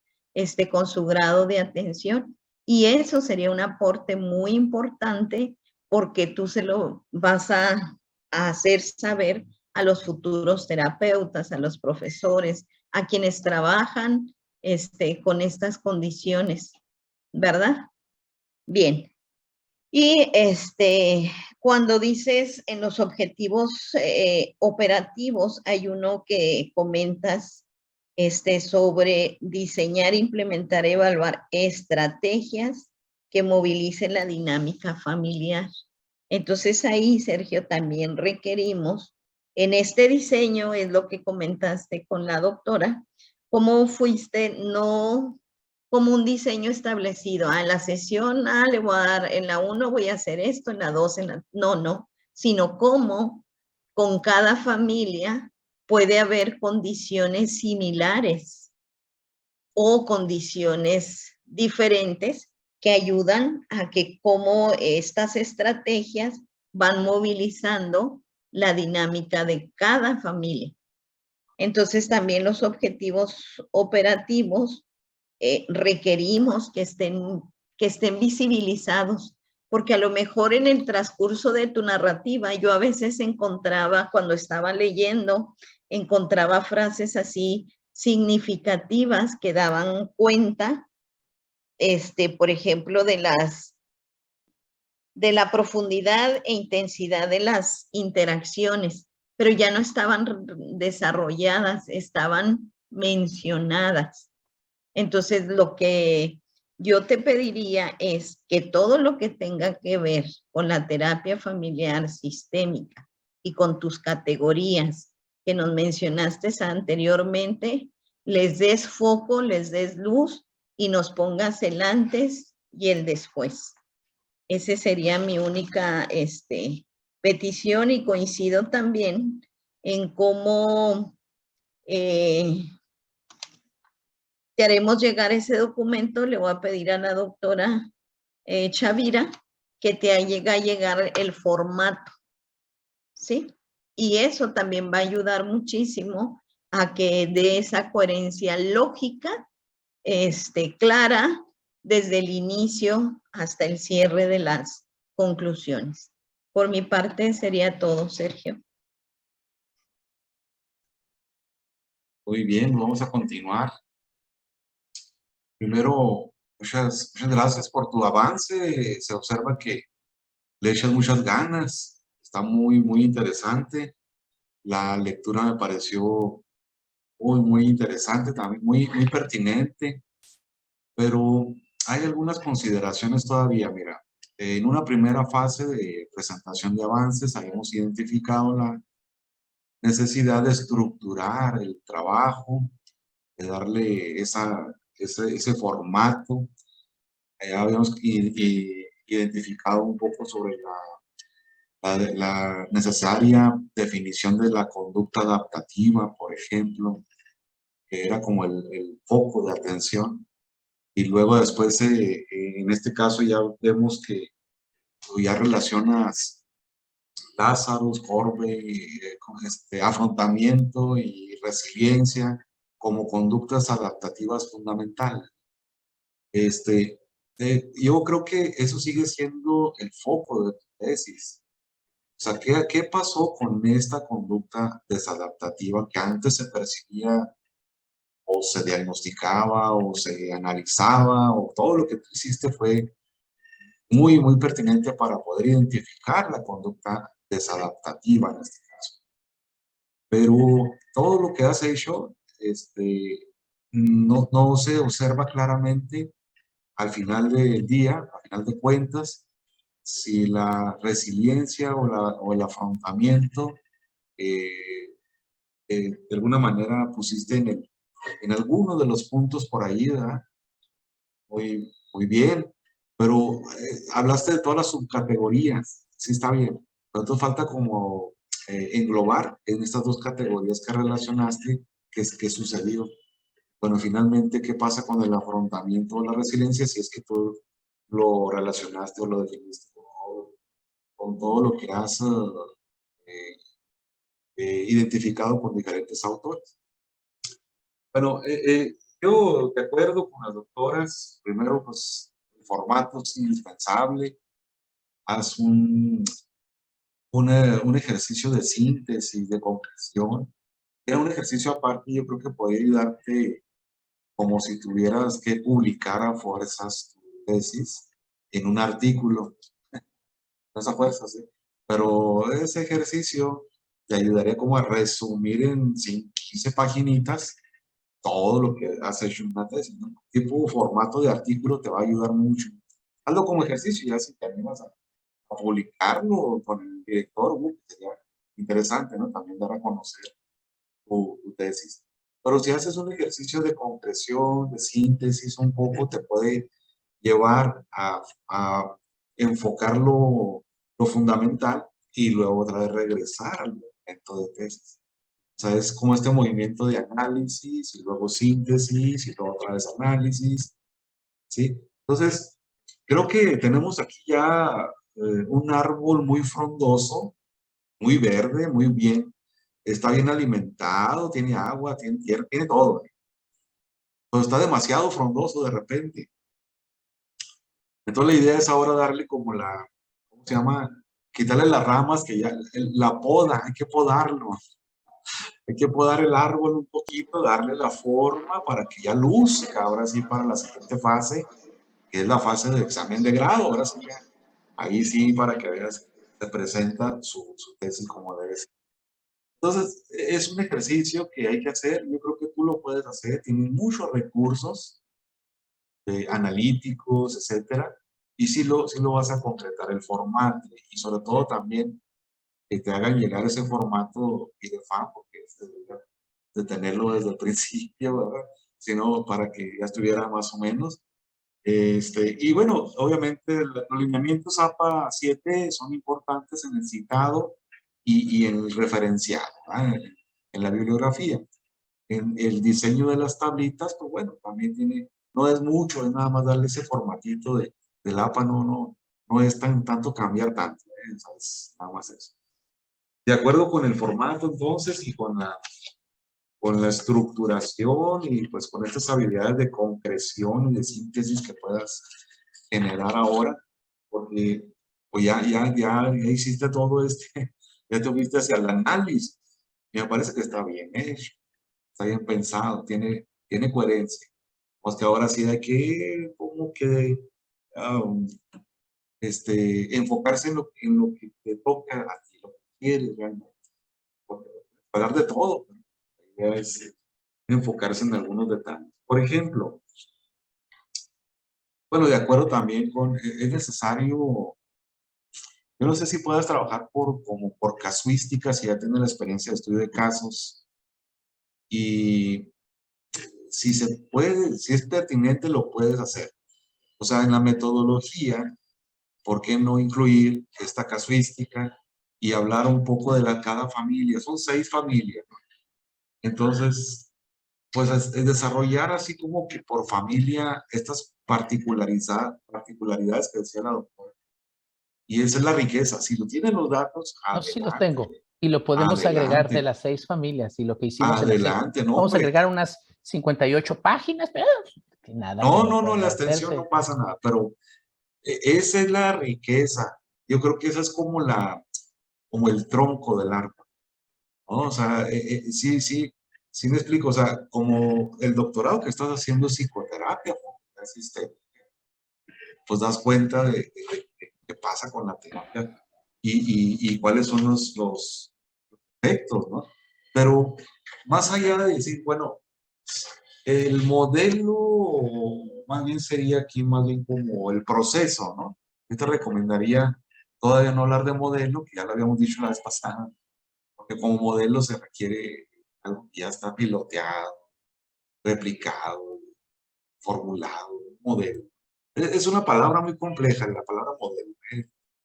con su grado de atención. Y eso sería un aporte muy importante porque tú se lo vas a hacer saber a los futuros terapeutas, a los profesores, a quienes trabajan con estas condiciones, ¿verdad? Bien. Y cuando dices en los objetivos operativos, hay uno que comentas sobre diseñar, implementar, evaluar estrategias que movilicen la dinámica familiar. Entonces ahí, Sergio, también requerimos, en este diseño, es lo que comentaste con la doctora, cómo fuiste no como un diseño establecido. En la sesión A le voy a dar, en la 1 voy a hacer esto, en la 2, no, sino cómo con cada familia puede haber condiciones similares o condiciones diferentes que ayudan a que cómo estas estrategias van movilizando la dinámica de cada familia. Entonces también los objetivos operativos requerimos que estén visibilizados, porque a lo mejor en el transcurso de tu narrativa yo a veces encontraba, cuando estaba leyendo, encontraba frases así significativas que daban cuenta, por ejemplo, de la profundidad e intensidad de las interacciones, pero ya no estaban desarrolladas, estaban mencionadas. Entonces, lo que yo te pediría es que todo lo que tenga que ver con la terapia familiar sistémica y con tus categorías que nos mencionaste anteriormente, les des foco, les des luz y nos pongas el antes y el después. Esa sería mi única petición y coincido también en cómo te haremos llegar ese documento. Le voy a pedir a la doctora Chavira que te haga llegar el formato, ¿sí? Y eso también va a ayudar muchísimo a que dé esa coherencia lógica, clara, desde el inicio hasta el cierre de las conclusiones. Por mi parte sería todo, Sergio. Muy bien, vamos a continuar. Primero, muchas gracias por tu avance. Se observa que le echas muchas ganas. Está muy interesante. La lectura me pareció muy interesante, también muy pertinente, pero hay algunas consideraciones todavía. Mira, en una primera fase de presentación de avances habíamos identificado la necesidad de estructurar el trabajo, de darle ese formato. Habíamos identificado un poco sobre la necesaria definición de la conducta adaptativa, por ejemplo, que era como el foco de atención. Y luego después, en este caso, ya vemos que ya relacionas Lazarus, Corbe, con afrontamiento y resiliencia como conductas adaptativas fundamentales. Yo creo que eso sigue siendo el foco de tu tesis. O sea, ¿qué pasó con esta conducta desadaptativa que antes se percibía o se diagnosticaba o se analizaba, o todo lo que tú hiciste fue muy pertinente para poder identificar la conducta desadaptativa en este caso? Pero todo lo que has hecho no se observa claramente al final del día, al final de cuentas, si la resiliencia o el afrontamiento de alguna manera pusiste en alguno de los puntos por ahí, ¿verdad? Muy bien, pero hablaste de todas las subcategorías, sí está bien, pero entonces falta como englobar en estas dos categorías que relacionaste, qué sucedió. Bueno, finalmente, ¿qué pasa con el afrontamiento o la resiliencia si es que tú lo relacionaste o lo definiste con todo lo que has identificado por diferentes autores? Bueno, yo de acuerdo con las doctoras, primero, pues, el formato es indispensable. Haz un ejercicio de síntesis, de concreción. Era un ejercicio aparte, yo creo que podría ayudarte como si tuvieras que publicar a fuerzas tu tesis en un artículo. No es a fuerzas, ¿sí? Pero ese ejercicio te ayudaría como a resumir en 15 paginitas todo lo que has hecho en una tesis, ¿no? Tipo formato de artículo te va a ayudar mucho. Hazlo como ejercicio, ya si te animas a publicarlo con el director, sería interesante, ¿no? También dar a conocer tu tesis. Pero si haces un ejercicio de concreción, de síntesis un poco, te puede llevar a enfocar lo fundamental y luego otra vez regresar al momento de tesis. O sea, es como este movimiento de análisis y luego síntesis y luego otra vez análisis, ¿sí? Entonces, creo que tenemos aquí ya un árbol muy frondoso, muy verde, muy bien, está bien alimentado, tiene agua, tiene tierra, tiene todo. Pero está demasiado frondoso de repente. Entonces la idea es ahora darle como ¿cómo se llama? Quitarle las ramas que ya, la poda, hay que podarlo. Hay que podar el árbol un poquito, darle la forma para que ya luzca, ahora sí, para la siguiente fase, que es la fase de examen de grado. Ahora sí, ahí sí, para que veas, se presenta su tesis como debe ser. Entonces, es un ejercicio que hay que hacer. Yo creo que tú lo puedes hacer. Tienes muchos recursos analíticos, etcétera, y sí lo vas a concretar el formato, y sobre todo también que te hagan llegar ese formato IDFA, porque es de tenerlo desde el principio, ¿verdad? Sino para que ya estuviera más o menos. Y bueno, obviamente los lineamientos APA 7 son importantes en el citado y en el referenciado, ¿verdad? En la bibliografía. En el diseño de las tablitas, pues bueno, también no es mucho, es nada más darle ese formatito del APA, no es tanto cambiar tanto, ¿eh? Es nada más eso. De acuerdo con el formato entonces y con la estructuración y pues con estas habilidades de concreción y de síntesis que puedas generar ahora, porque pues ya hiciste todo ya te fuiste hacia el análisis, y me parece que está bien hecho, está bien pensado, tiene coherencia. Pues que ahora sí hay que como que enfocarse en lo que te toca a ti, lo que quieres realmente. Porque hablar de todo. La idea es enfocarse en algunos detalles. Por ejemplo, bueno, de acuerdo también con, es necesario, yo no sé si puedas trabajar como por casuística, si ya tienes la experiencia de estudio de casos, y si se puede, si es pertinente, lo puedes hacer. O sea, en la metodología, ¿por qué no incluir esta casuística y hablar un poco de cada familia? Son 6 familias, ¿no? Entonces, pues es desarrollar así como que por familia estas particularidades que decía la doctora. Y esa es la riqueza. Si lo tienen los datos, No, sí los adelante, tengo. Y lo podemos agregar de adelante, las 6 familias. Y lo que hicimos en las 6, adelante. No, vamos a hombre. agregar unas 58 páginas, pero que nada que No, no no, no, pueda la extensión hacerse. no pasa nada, pero esa es la riqueza. Yo creo que esa es como el tronco del árbol, ¿no? O sea, sí, sí, sí me explico. O sea, como el doctorado que estás haciendo es psicoterapia, pues das cuenta de qué pasa con la terapia y cuáles son los efectos, ¿no? Pero más allá de decir, bueno, el modelo más bien sería aquí más bien como el proceso, ¿no? Yo te recomendaría todavía no hablar de modelo, que ya lo habíamos dicho la vez pasada, porque como modelo se requiere algo que ya está piloteado, replicado, formulado, modelo. Es una palabra muy compleja, la palabra modelo.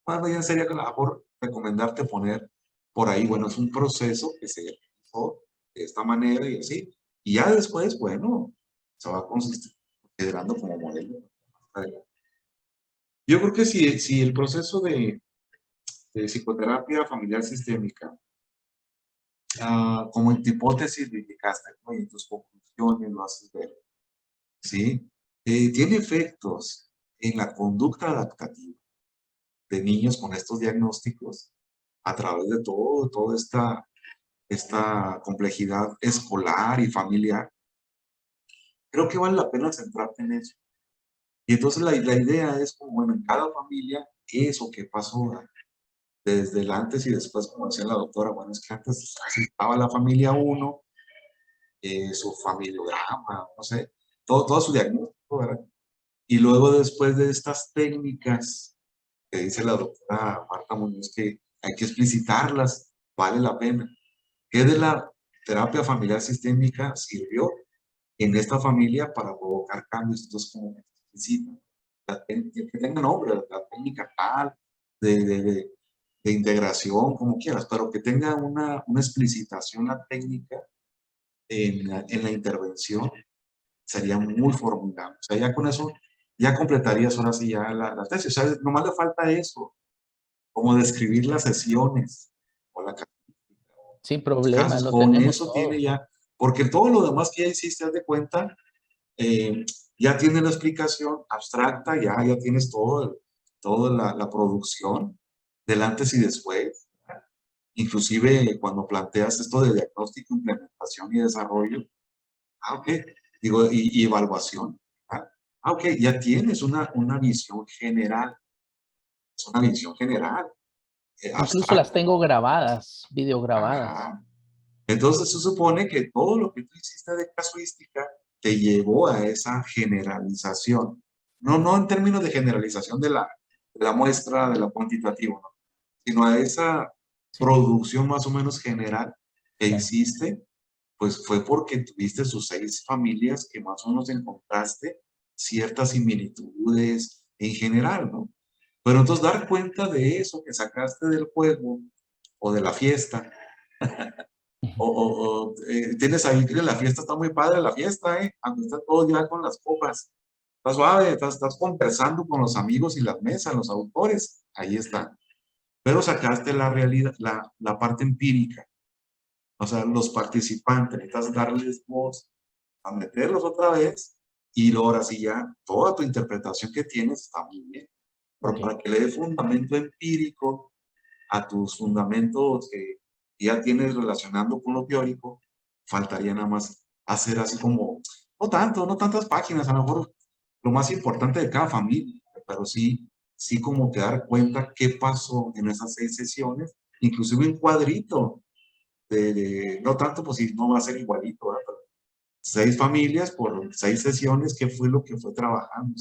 Más bien sería que a lo mejor recomendarte poner por ahí, bueno, es un proceso que se realizó de esta manera y así. Y ya después, bueno, se va considerando como modelo. Yo creo que si el proceso de psicoterapia familiar sistémica, como en tu hipótesis lo indicaste, ¿no? Y en tus conclusiones lo haces ver, ¿sí? Tiene efectos en la conducta adaptativa de niños con estos diagnósticos a través de toda esta complejidad escolar y familiar. Creo que vale la pena centrarte en eso. Y entonces la idea es como, bueno, en cada familia, eso que pasó desde el antes y después, como decía la doctora, bueno, es que antes estaba la familia 1, su familiograma, no sé, todo su diagnóstico, ¿verdad? Y luego después de estas técnicas que dice la doctora Marta Muñoz que hay que explicitarlas, vale la pena. ¿Qué de la terapia familiar sistémica sirvió en esta familia para provocar cambios? Entonces, como que se explicitan, que tenga nombre, la técnica tal, de integración, como quieras, pero que tenga una explicitación la técnica en la intervención, sería muy formidable. O sea, ya con eso, ya completarías ahora sí ya la tesis. O sea, nomás le falta eso, como describir las sesiones o Sin los problema, casos. lo Con tenemos eso tiene todo. ya, porque todo lo demás que ya hiciste, haz de cuenta, ya tiene la explicación abstracta, ya tienes toda la producción del antes y después. Inclusive cuando planteas esto de diagnóstico, implementación y desarrollo, ok, digo, y evaluación. Ok, ya tienes una visión general, es una visión general, Incluso las abstracta. tengo grabadas, videograbadas. Ajá. Entonces se supone que todo lo que tú hiciste de casuística te llevó a esa generalización. No en términos de generalización de la muestra, de lo cuantitativo, ¿no? Sino a esa Sí, producción más o menos general que claro. hiciste, pues fue porque tuviste sus 6 familias que más o menos encontraste ciertas similitudes en general, ¿no? Pero entonces dar cuenta de eso que sacaste del juego o de la fiesta, tienes ahí que la fiesta está muy padre, la fiesta, aunque está todo ya con las copas, está suave, estás conversando con los amigos y las mesas, los autores, ahí está. Pero sacaste la realidad, la parte empírica, o sea, los participantes, necesitas darles voz, a meterlos otra vez, y luego ahora sí ya, toda tu interpretación que tienes está muy bien, pero Ok. para que le dé fundamento empírico a tus fundamentos que ya tienes relacionando con lo teórico, faltaría nada más hacer así como, no tantas páginas, a lo mejor lo más importante de cada familia, pero sí como que dar cuenta qué pasó en esas 6 sesiones, inclusive un cuadrito, no tanto, pues si no va a ser igualito, ¿verdad? Pero 6 familias por 6 sesiones, ¿qué fue lo que fue trabajando?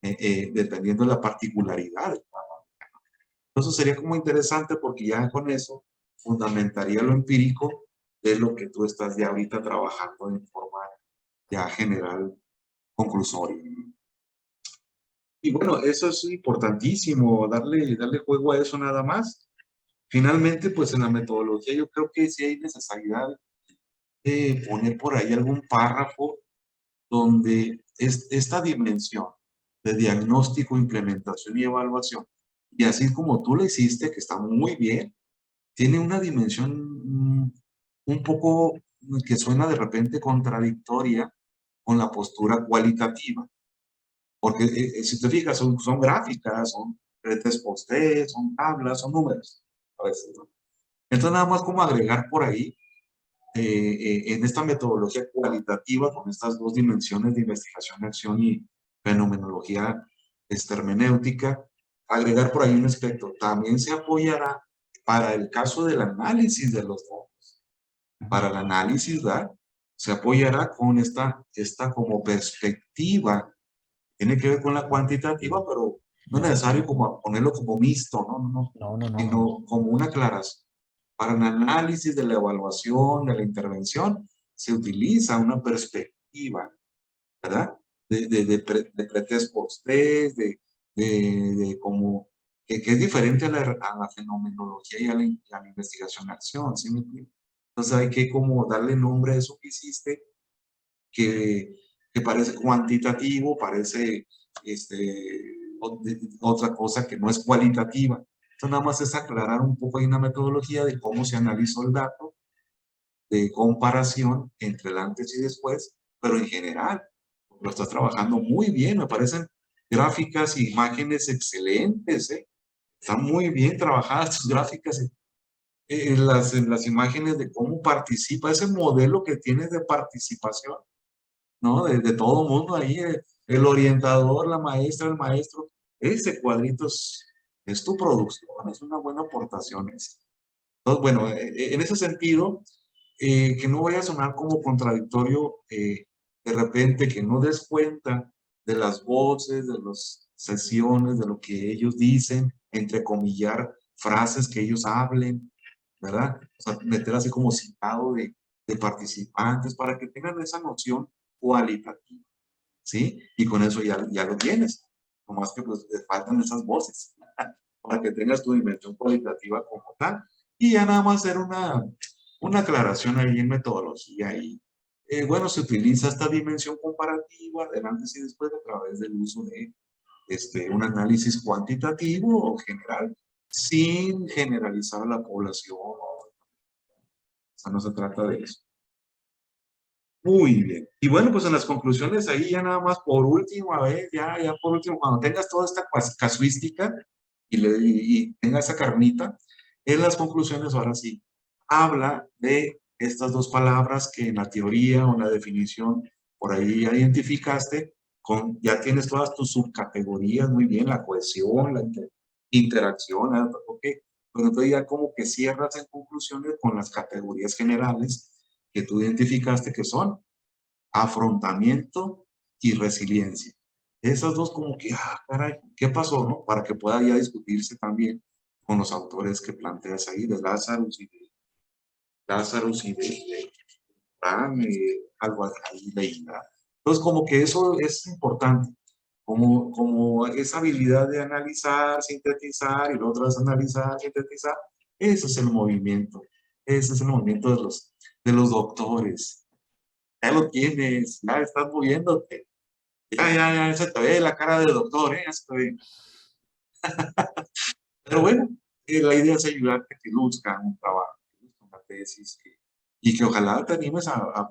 Dependiendo de la particularidad. Entonces sería como interesante porque ya con eso fundamentaría lo empírico de lo que tú estás ya ahorita trabajando en forma ya general, conclusoria. Y bueno, eso es importantísimo, darle juego a eso nada más. Finalmente, pues en la metodología yo creo que sí hay necesidad de poner por ahí algún párrafo donde esta dimensión de diagnóstico, implementación y evaluación, y así como tú lo hiciste, que está muy bien, tiene una dimensión un poco que suena de repente contradictoria con la postura cualitativa. Porque si te fijas, son gráficas, son redes post-it, son tablas, son números. A veces, ¿no? Entonces, nada más como agregar por ahí, en esta metodología cualitativa, con estas 2 dimensiones de investigación, acción y fenomenología hermenéutica, agregar por ahí un aspecto. También se apoyará para el caso del análisis de los datos. Para el análisis, ¿verdad? Se apoyará con esta como perspectiva. Tiene que ver con la cuantitativa, pero no es necesario como ponerlo como mixto, sino como una aclaración. Para el análisis de la evaluación, de la intervención, se utiliza una perspectiva, ¿verdad? De pretest post-test, como, que es diferente a la fenomenología y a la investigación-acción, ¿sí me entiendes? Entonces hay que como darle nombre a eso que hiciste, que parece cuantitativo, parece otra cosa que no es cualitativa. Entonces nada más es aclarar un poco ahí una metodología de cómo se analizó el dato, de comparación entre el antes y después, pero en general lo estás trabajando muy bien, me parecen gráficas e imágenes excelentes, ¿eh? Están muy bien trabajadas tus gráficas, en las imágenes de cómo participa, ese modelo que tienes de participación, ¿no? De todo mundo ahí, el orientador, la maestra, el maestro. Ese cuadrito es tu producción, es una buena aportación esa. Entonces, bueno, en ese sentido, que no vaya a sonar como contradictorio, de repente que no des cuenta de las voces, de las sesiones, de lo que ellos dicen, entrecomillar frases que ellos hablen, ¿verdad? O sea, meter así como citado de participantes para que tengan esa noción cualitativa, ¿sí? Y con eso ya lo tienes. Nomás que pues te faltan esas voces para que tengas tu dimensión cualitativa como tal. Y ya nada más hacer una aclaración ahí en metodología. Y bueno, se utiliza esta dimensión comparativa del antes y después a través del uso de un análisis cuantitativo o general, sin generalizar a la población. O sea, no se trata de eso. Muy bien. Y bueno, pues en las conclusiones ahí ya nada más por último, a ver, ya por último, cuando tengas toda esta casuística y tenga esa carnita, en las conclusiones ahora sí, habla de estas 2 palabras que en la teoría o en la definición por ahí ya identificaste, ya tienes todas tus subcategorías, muy bien, la cohesión, la interacción, ok. Pues entonces ya como que cierras en conclusiones con las categorías generales que tú identificaste, que son afrontamiento y resiliencia. Esas 2 como que, caray, ¿qué pasó, no? Para que pueda ya discutirse también con los autores que planteas ahí, de Lazarus y de Fran, algo ahí leída. Entonces, como que eso es importante, como esa habilidad de analizar, sintetizar, y lo otro es analizar, sintetizar. Ese es el movimiento de los doctores. Ya lo tienes, ya estás moviéndote. Ya se te ve la cara de doctor, ya se te ve. Pero bueno, la idea es ayudarte a que luzca un trabajo, una tesis, y que ojalá te animes a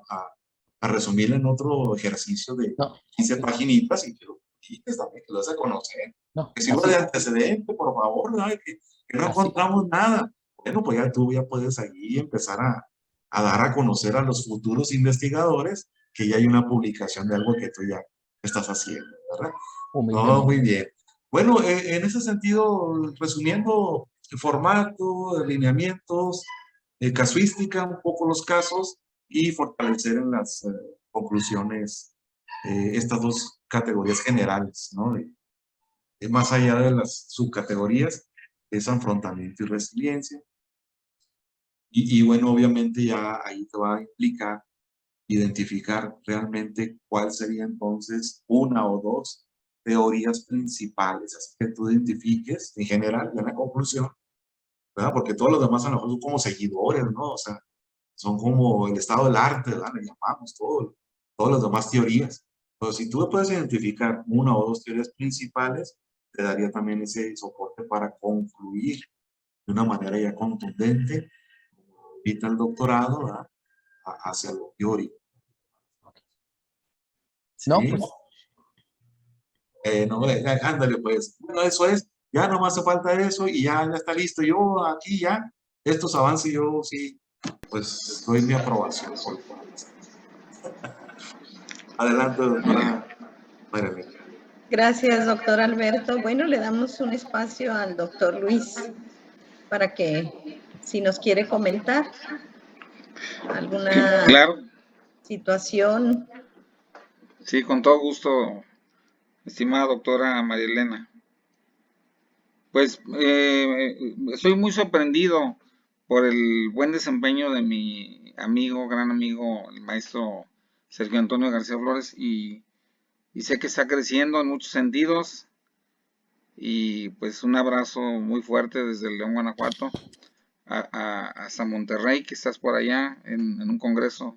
resumirla en otro ejercicio de 15 paginitas y que lo publiques también, que lo vas a conocer. Que sirva de antecedente, por favor, ¿no? Que no encontramos nada. Bueno, pues ya tú ya puedes ahí empezar a dar a conocer a los futuros investigadores que ya hay una publicación de algo que tú ya estás haciendo, ¿verdad? No, muy bien. Bueno, en ese sentido, resumiendo el formato, lineamientos, casuística un poco los casos y fortalecer en las conclusiones estas dos categorías generales, ¿no? Más allá de las subcategorías, es afrontamiento y resiliencia. Y bueno, obviamente ya ahí te va a implicar identificar realmente cuál sería entonces una o dos teorías principales, así que tú identifiques en general, en la conclusión, ¿verdad? Porque todos los demás a lo mejor son como seguidores, ¿no? O sea, son como el estado del arte, ¿verdad? Le llamamos todas las demás teorías. Pero si tú puedes identificar una o dos teorías principales, te daría también ese soporte para concluir de una manera ya contundente, como invita el doctorado, ¿verdad? Hacia lo teórico. No, ¿Sí? pues No, ándale pues. Bueno, eso es. Ya no me hace falta eso y ya está listo. Yo aquí ya, estos avances yo sí, pues doy mi aprobación. Adelante, doctora María Elena. Gracias, doctor Alberto. Bueno, le damos un espacio al doctor Luis para que, si nos quiere comentar alguna Claro, situación. sí, con todo gusto, estimada doctora María Elena. Pues estoy muy sorprendido por el buen desempeño de mi amigo, gran amigo, el maestro Sergio Antonio García Flores, y sé que está creciendo en muchos sentidos. Y pues un abrazo muy fuerte desde León, Guanajuato, hasta Monterrey, que estás por allá en un congreso,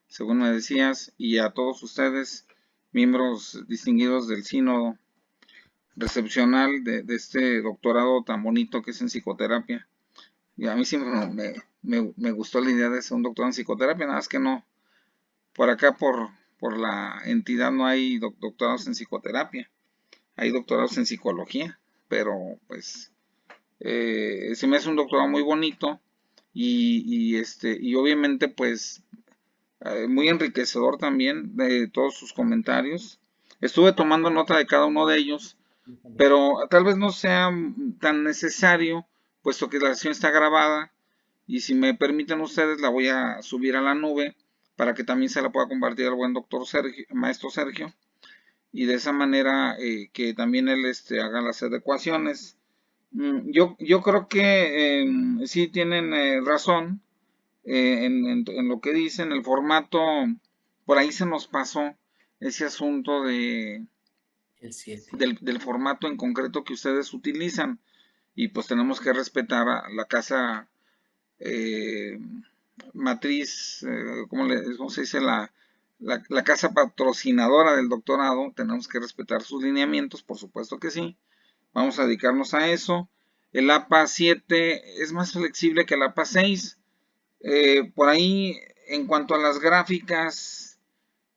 según me decías, y a todos ustedes, miembros distinguidos del sínodo recepcional de este doctorado tan bonito que es en psicoterapia. Y a mí siempre me gustó la idea de ser un doctorado en psicoterapia, nada más que no, por acá por la entidad no hay doctorados en psicoterapia, hay doctorados en psicología, pero pues se me hace un doctorado muy bonito y obviamente pues muy enriquecedor también de todos sus comentarios. Estuve tomando nota de cada uno de ellos, pero tal vez no sea tan necesario, puesto que la sesión está grabada y si me permiten ustedes la voy a subir a la nube para que también se la pueda compartir al buen doctor Sergio, maestro Sergio, y de esa manera que también él haga las adecuaciones. Yo creo que sí tienen razón en lo que dicen, el formato, por ahí se nos pasó ese asunto del formato en concreto que ustedes utilizan y pues tenemos que respetar a la casa matriz, ¿cómo se dice? La casa patrocinadora del doctorado, tenemos que respetar sus lineamientos, por supuesto que sí. Vamos a dedicarnos a eso. El APA 7 es más flexible que el APA 6. Por ahí, en cuanto a las gráficas,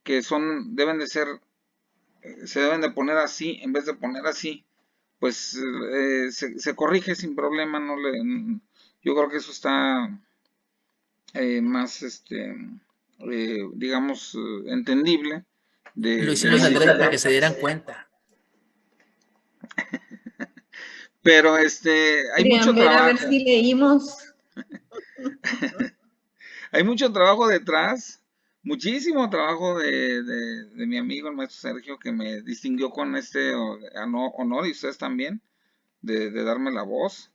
que deben de ser, se deben de poner así, en vez de poner así, pues se corrige sin problema. Yo creo que eso está más, digamos, entendible. lo hicimos, Andrés, para que se dieran cuenta. Pero hay mucho Ver a ver trabajo. si leímos. Hay mucho trabajo detrás, muchísimo trabajo de mi amigo el maestro Sergio, que me distinguió con este honor, y ustedes también, de darme la voz.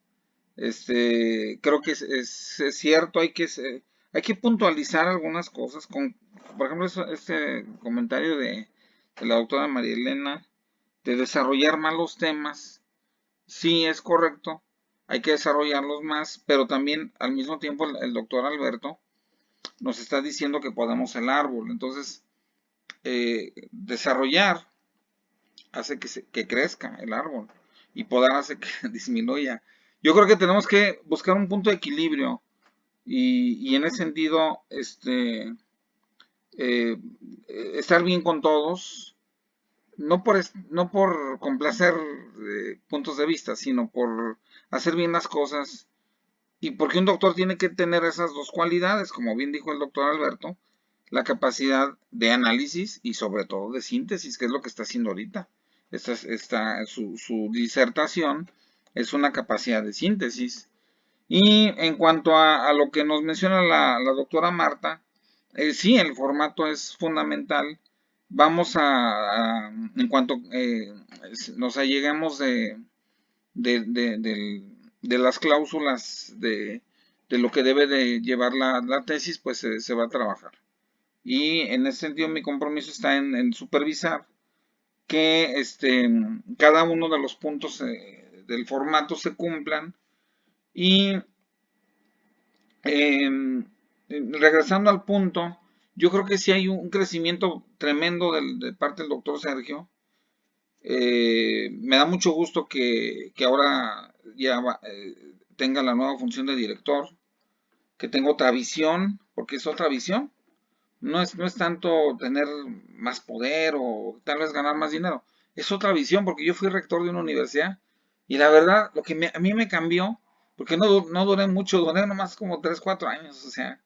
Creo que es cierto, hay que puntualizar algunas cosas. Por ejemplo, este comentario de la doctora María Elena, de desarrollar más los temas. Sí, es correcto, hay que desarrollarlos más, pero también al mismo tiempo el doctor Alberto nos está diciendo que podemos el árbol. Entonces, desarrollar hace que crezca el árbol y podar hace que disminuya. Yo creo que tenemos que buscar un punto de equilibrio y en ese sentido, estar bien con todos, no por complacer puntos de vista, sino por hacer bien las cosas. Y porque un doctor tiene que tener esas dos cualidades, como bien dijo el doctor Alberto, la capacidad de análisis y sobre todo de síntesis, que es lo que está haciendo ahorita. Su disertación es una capacidad de síntesis. Y en cuanto a lo que nos menciona la doctora Marta, sí, el formato es fundamental. Vamos en cuanto nos alleguemos de las cláusulas de lo que debe de llevar la tesis, pues se va a trabajar. Y en ese sentido mi compromiso está en supervisar que cada uno de los puntos del formato se cumplan. Y regresando al punto, yo creo que sí hay un crecimiento tremendo de parte del doctor Sergio. Me da mucho gusto que ahora ya tenga la nueva función de director, que tenga otra visión, porque es otra visión. No es tanto tener más poder o tal vez ganar más dinero. Es otra visión, porque yo fui rector de una universidad y la verdad, lo que a mí me cambió, porque no duré mucho, duré nomás como 3, 4 años, o sea,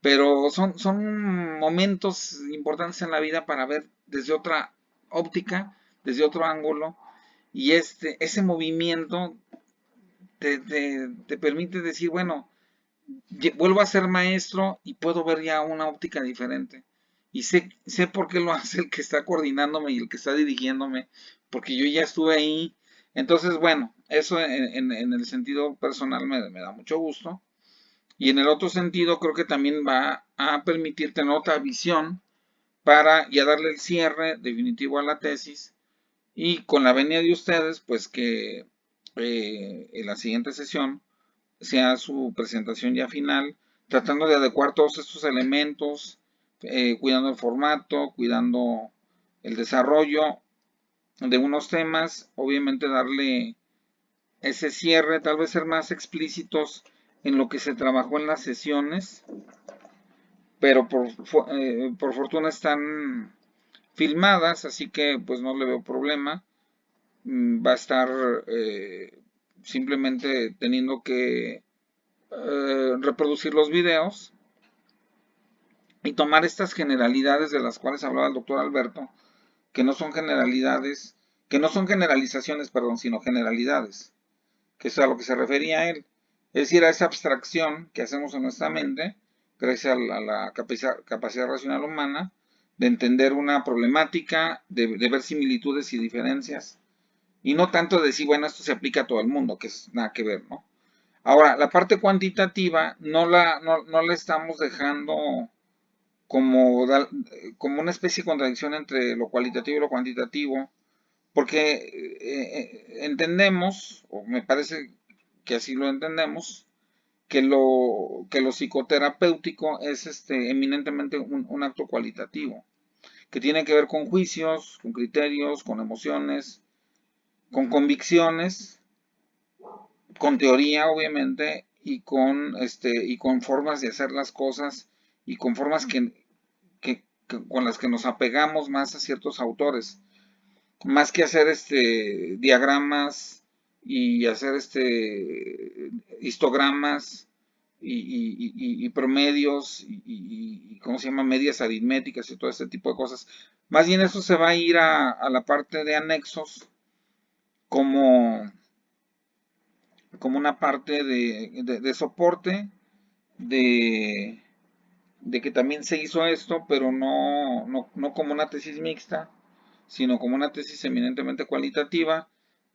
pero son momentos importantes en la vida para ver desde otra óptica, desde otro ángulo, y ese movimiento te permite decir, bueno, vuelvo a ser maestro y puedo ver ya una óptica diferente. Y sé por qué lo hace el que está coordinándome y el que está dirigiéndome, porque yo ya estuve ahí. Entonces, bueno, eso en el sentido personal me da mucho gusto. Y en el otro sentido, creo que también va a permitir tener otra visión para ya darle el cierre definitivo a la tesis. Y con la venia de ustedes, pues que en la siguiente sesión sea su presentación ya final, tratando de adecuar todos estos elementos, cuidando el formato, cuidando el desarrollo de unos temas, obviamente darle ese cierre, tal vez ser más explícitos en lo que se trabajó en las sesiones, pero por fortuna están filmadas, así que pues no le veo problema. Va a estar simplemente teniendo que reproducir los videos y tomar estas generalidades de las cuales hablaba el doctor Alberto, que no son generalidades, que no son generalizaciones, perdón, sino generalidades, que es a lo que se refería él. Es decir, a esa abstracción que hacemos en nuestra mente, gracias a la capacidad racional humana, de entender una problemática, de ver similitudes y diferencias, y no tanto de decir, bueno, esto se aplica a todo el mundo, que es nada que ver, ¿no? Ahora, la parte cuantitativa no la estamos dejando como, como una especie de contradicción entre lo cualitativo y lo cuantitativo, porque entendemos, o me parece que así lo entendemos, que lo psicoterapéutico es eminentemente un acto cualitativo, que tiene que ver con juicios, con criterios, con emociones, con convicciones, con teoría obviamente, y con formas de hacer las cosas y con formas con las que nos apegamos más a ciertos autores, más que hacer diagramas y hacer histogramas y promedios ¿cómo se llama? Medias aritméticas y todo este tipo de cosas. Más bien eso se va a ir a la parte de anexos como una parte de soporte de, que también se hizo esto, pero no como una tesis mixta, sino como una tesis eminentemente cualitativa,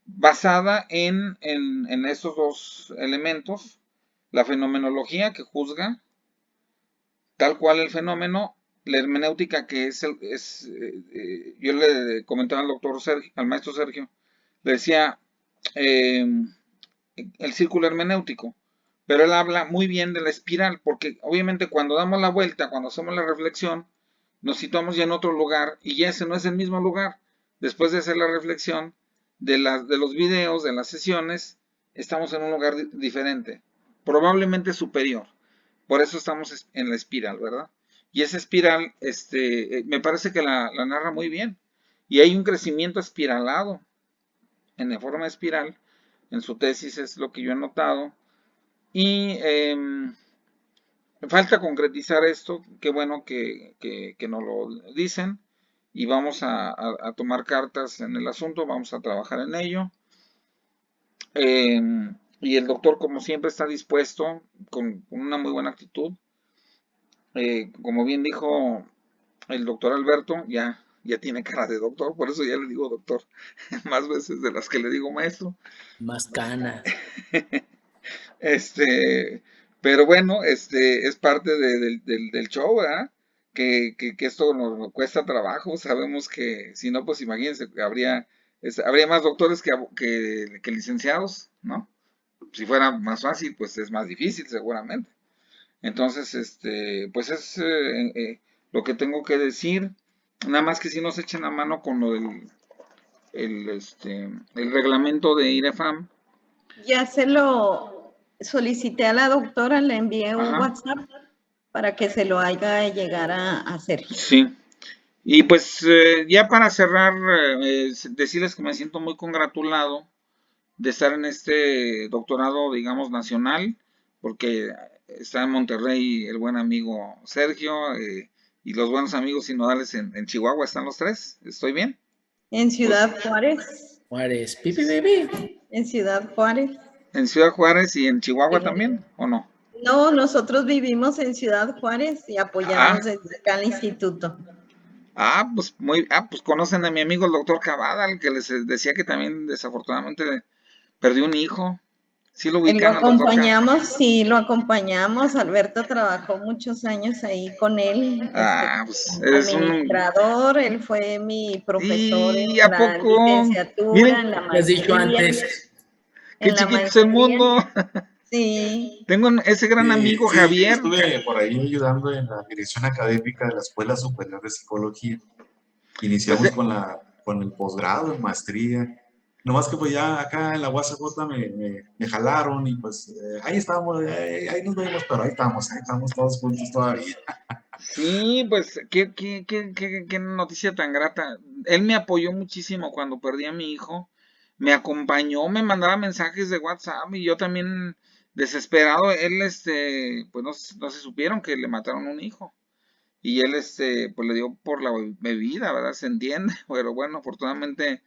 basada en estos dos elementos, la fenomenología que juzga tal cual el fenómeno, la hermenéutica que yo le comentaba al doctor Sergio, al maestro Sergio, le decía, el círculo hermenéutico, pero él habla muy bien de la espiral, porque obviamente cuando damos la vuelta, cuando hacemos la reflexión, nos situamos ya en otro lugar y ya ese no es el mismo lugar. Después de hacer la reflexión de los videos, de las sesiones, estamos en un lugar diferente, probablemente superior. Por eso estamos en la espiral, ¿verdad? Y esa espiral, me parece que la narra muy bien. Y hay un crecimiento espiralado, en la forma espiral, en su tesis es lo que yo he notado. Y falta concretizar esto, qué bueno que nos lo dicen y vamos a tomar cartas en el asunto, vamos a trabajar en ello. Y el doctor, como siempre, está dispuesto, con una muy buena actitud. Como bien dijo el doctor Alberto, ya tiene cara de doctor, por eso ya le digo doctor más veces de las que le digo maestro. Más canas. Pero bueno, es parte del show, ¿verdad? Que esto nos cuesta trabajo. Sabemos que, si no, pues imagínense, habría más doctores que licenciados, ¿no? Si fuera más fácil, pues es más difícil, seguramente. Entonces, pues es lo que tengo que decir. Nada más que si nos echen la mano con lo del el reglamento de IREFAM. Ya se lo solicité a la doctora, le envié un Ajá. WhatsApp para que se lo haga llegar a Sergio. Sí. Y pues ya para cerrar, decirles que me siento muy congratulado de estar en este doctorado, digamos, nacional, porque está en Monterrey el buen amigo Sergio y los buenos amigos sinodales en Chihuahua, están los tres. ¿Estoy bien? En Ciudad Juárez. Juárez, pipi, pipi. En Ciudad Juárez. ¿En Ciudad Juárez y en Chihuahua también, o no? No, nosotros vivimos en Ciudad Juárez y apoyamos desde acá al instituto. Pues conocen a mi amigo el doctor Cavada, el que les decía que también desafortunadamente perdió un hijo. ¿Sí lo Lo ubican al doctor Cavada? acompañamos, sí, lo acompañamos. Alberto trabajó muchos años ahí con él. Pues eres Administrador, él fue mi profesor ¿Y en a la poco? licenciatura, Miren, en la ¿Qué has dicho maestría. antes? qué En la chiquito es el maestría. mundo. Sí. Tengo ese gran amigo Sí, Javier. estuve por ahí ayudando en la dirección académica de la Escuela Superior de Psicología. Iniciamos con el posgrado en maestría. Nomás que pues ya acá en la UASJ me jalaron y pues ahí estamos, ahí nos vemos, pero ahí estamos todos juntos todavía. Sí, pues qué noticia tan grata. Él me apoyó muchísimo cuando perdí a mi hijo. Me acompañó, me mandaba mensajes de WhatsApp y yo también desesperado. Él, pues no se supieron que le mataron un hijo. Y él, pues le dio por la bebida, ¿verdad? Se entiende. Pero bueno, afortunadamente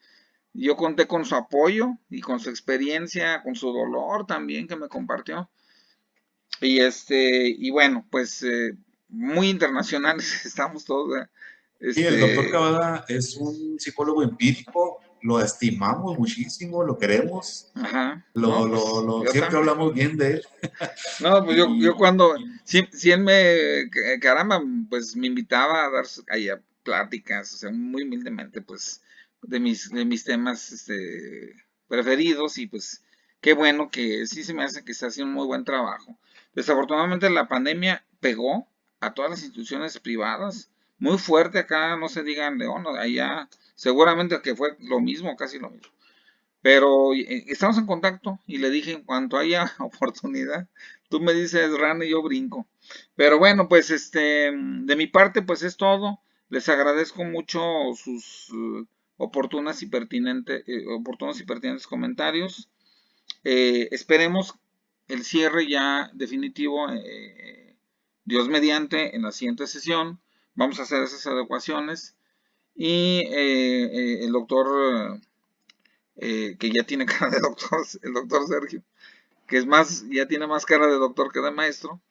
yo conté con su apoyo y con su experiencia, con su dolor también que me compartió. Y bueno, pues muy internacionales estamos todos. Sí, el doctor Cavada es un psicólogo empírico, lo estimamos muchísimo, lo queremos, Ajá, no, pues yo siempre también. hablamos bien de él. No, pues yo cuando, si él caramba, pues me invitaba a dar allá pláticas, o sea, muy humildemente, pues, de mis temas, preferidos, y pues, qué bueno que sí se me hace que está haciendo un muy buen trabajo. Desafortunadamente la pandemia pegó a todas las instituciones privadas, muy fuerte acá, no se diga en León, allá, seguramente que fue lo mismo, casi lo mismo. Pero estamos en contacto y le dije, en cuanto haya oportunidad, tú me dices run y yo brinco. Pero bueno, pues de mi parte, pues es todo. Les agradezco mucho sus oportunos y pertinentes comentarios. Esperemos el cierre ya definitivo, Dios mediante, en la siguiente sesión. Vamos a hacer esas adecuaciones. Y el doctor que ya tiene cara de doctor, el doctor Sergio, que ya tiene más cara de doctor que de maestro,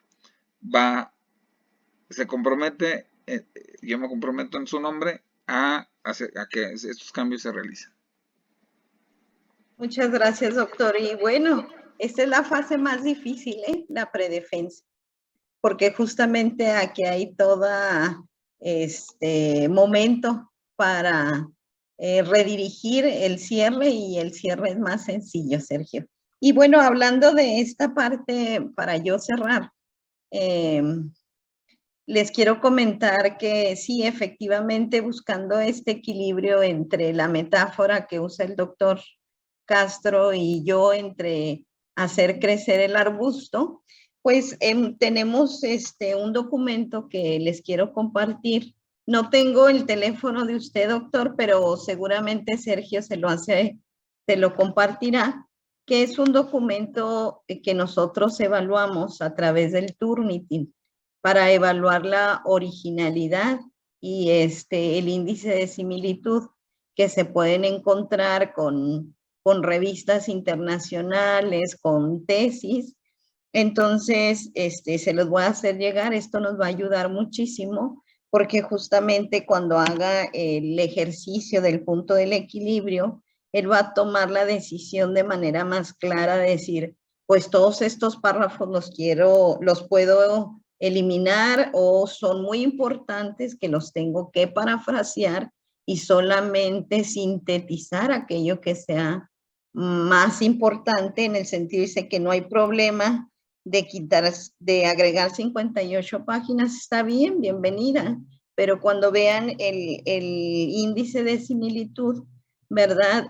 se compromete, yo me comprometo en su nombre a que estos cambios se realicen. Muchas gracias, doctor. Y bueno, esta es la fase más difícil, la predefensa, porque justamente aquí hay todo momento para redirigir el cierre, y el cierre es más sencillo, Sergio. Y bueno, hablando de esta parte, para yo cerrar, les quiero comentar que sí, efectivamente, buscando este equilibrio entre la metáfora que usa el doctor Castro y yo, entre hacer crecer el arbusto, pues tenemos un documento que les quiero compartir. No tengo el teléfono de usted, doctor, pero seguramente Sergio se lo compartirá, que es un documento que nosotros evaluamos a través del Turnitin para evaluar la originalidad y el índice de similitud que se pueden encontrar con con revistas internacionales, con tesis. Entonces, se los voy a hacer llegar. Esto nos va a ayudar muchísimo porque justamente cuando haga el ejercicio del punto del equilibrio, él va a tomar la decisión de manera más clara de decir, pues todos estos párrafos los puedo eliminar o son muy importantes que los tengo que parafrasear y solamente sintetizar aquello que sea más importante, en el sentido dice que no hay problema de agregar 58 páginas, está bien, bienvenida, pero cuando vean el índice de similitud, ¿verdad?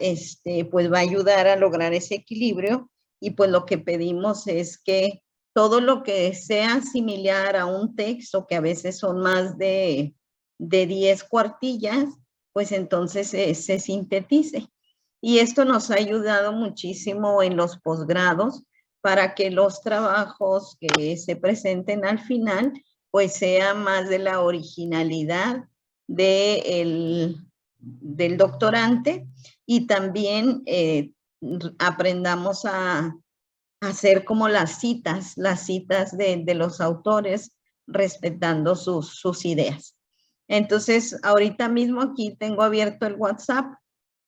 Pues va a ayudar a lograr ese equilibrio y pues lo que pedimos es que todo lo que sea similar a un texto, que a veces son más de 10 cuartillas, pues entonces se sintetice. Y esto nos ha ayudado muchísimo en los posgrados para que los trabajos que se presenten al final, pues sea más de la originalidad del doctorante y también aprendamos a hacer como las citas de los autores respetando sus ideas. Entonces, ahorita mismo aquí tengo abierto el WhatsApp,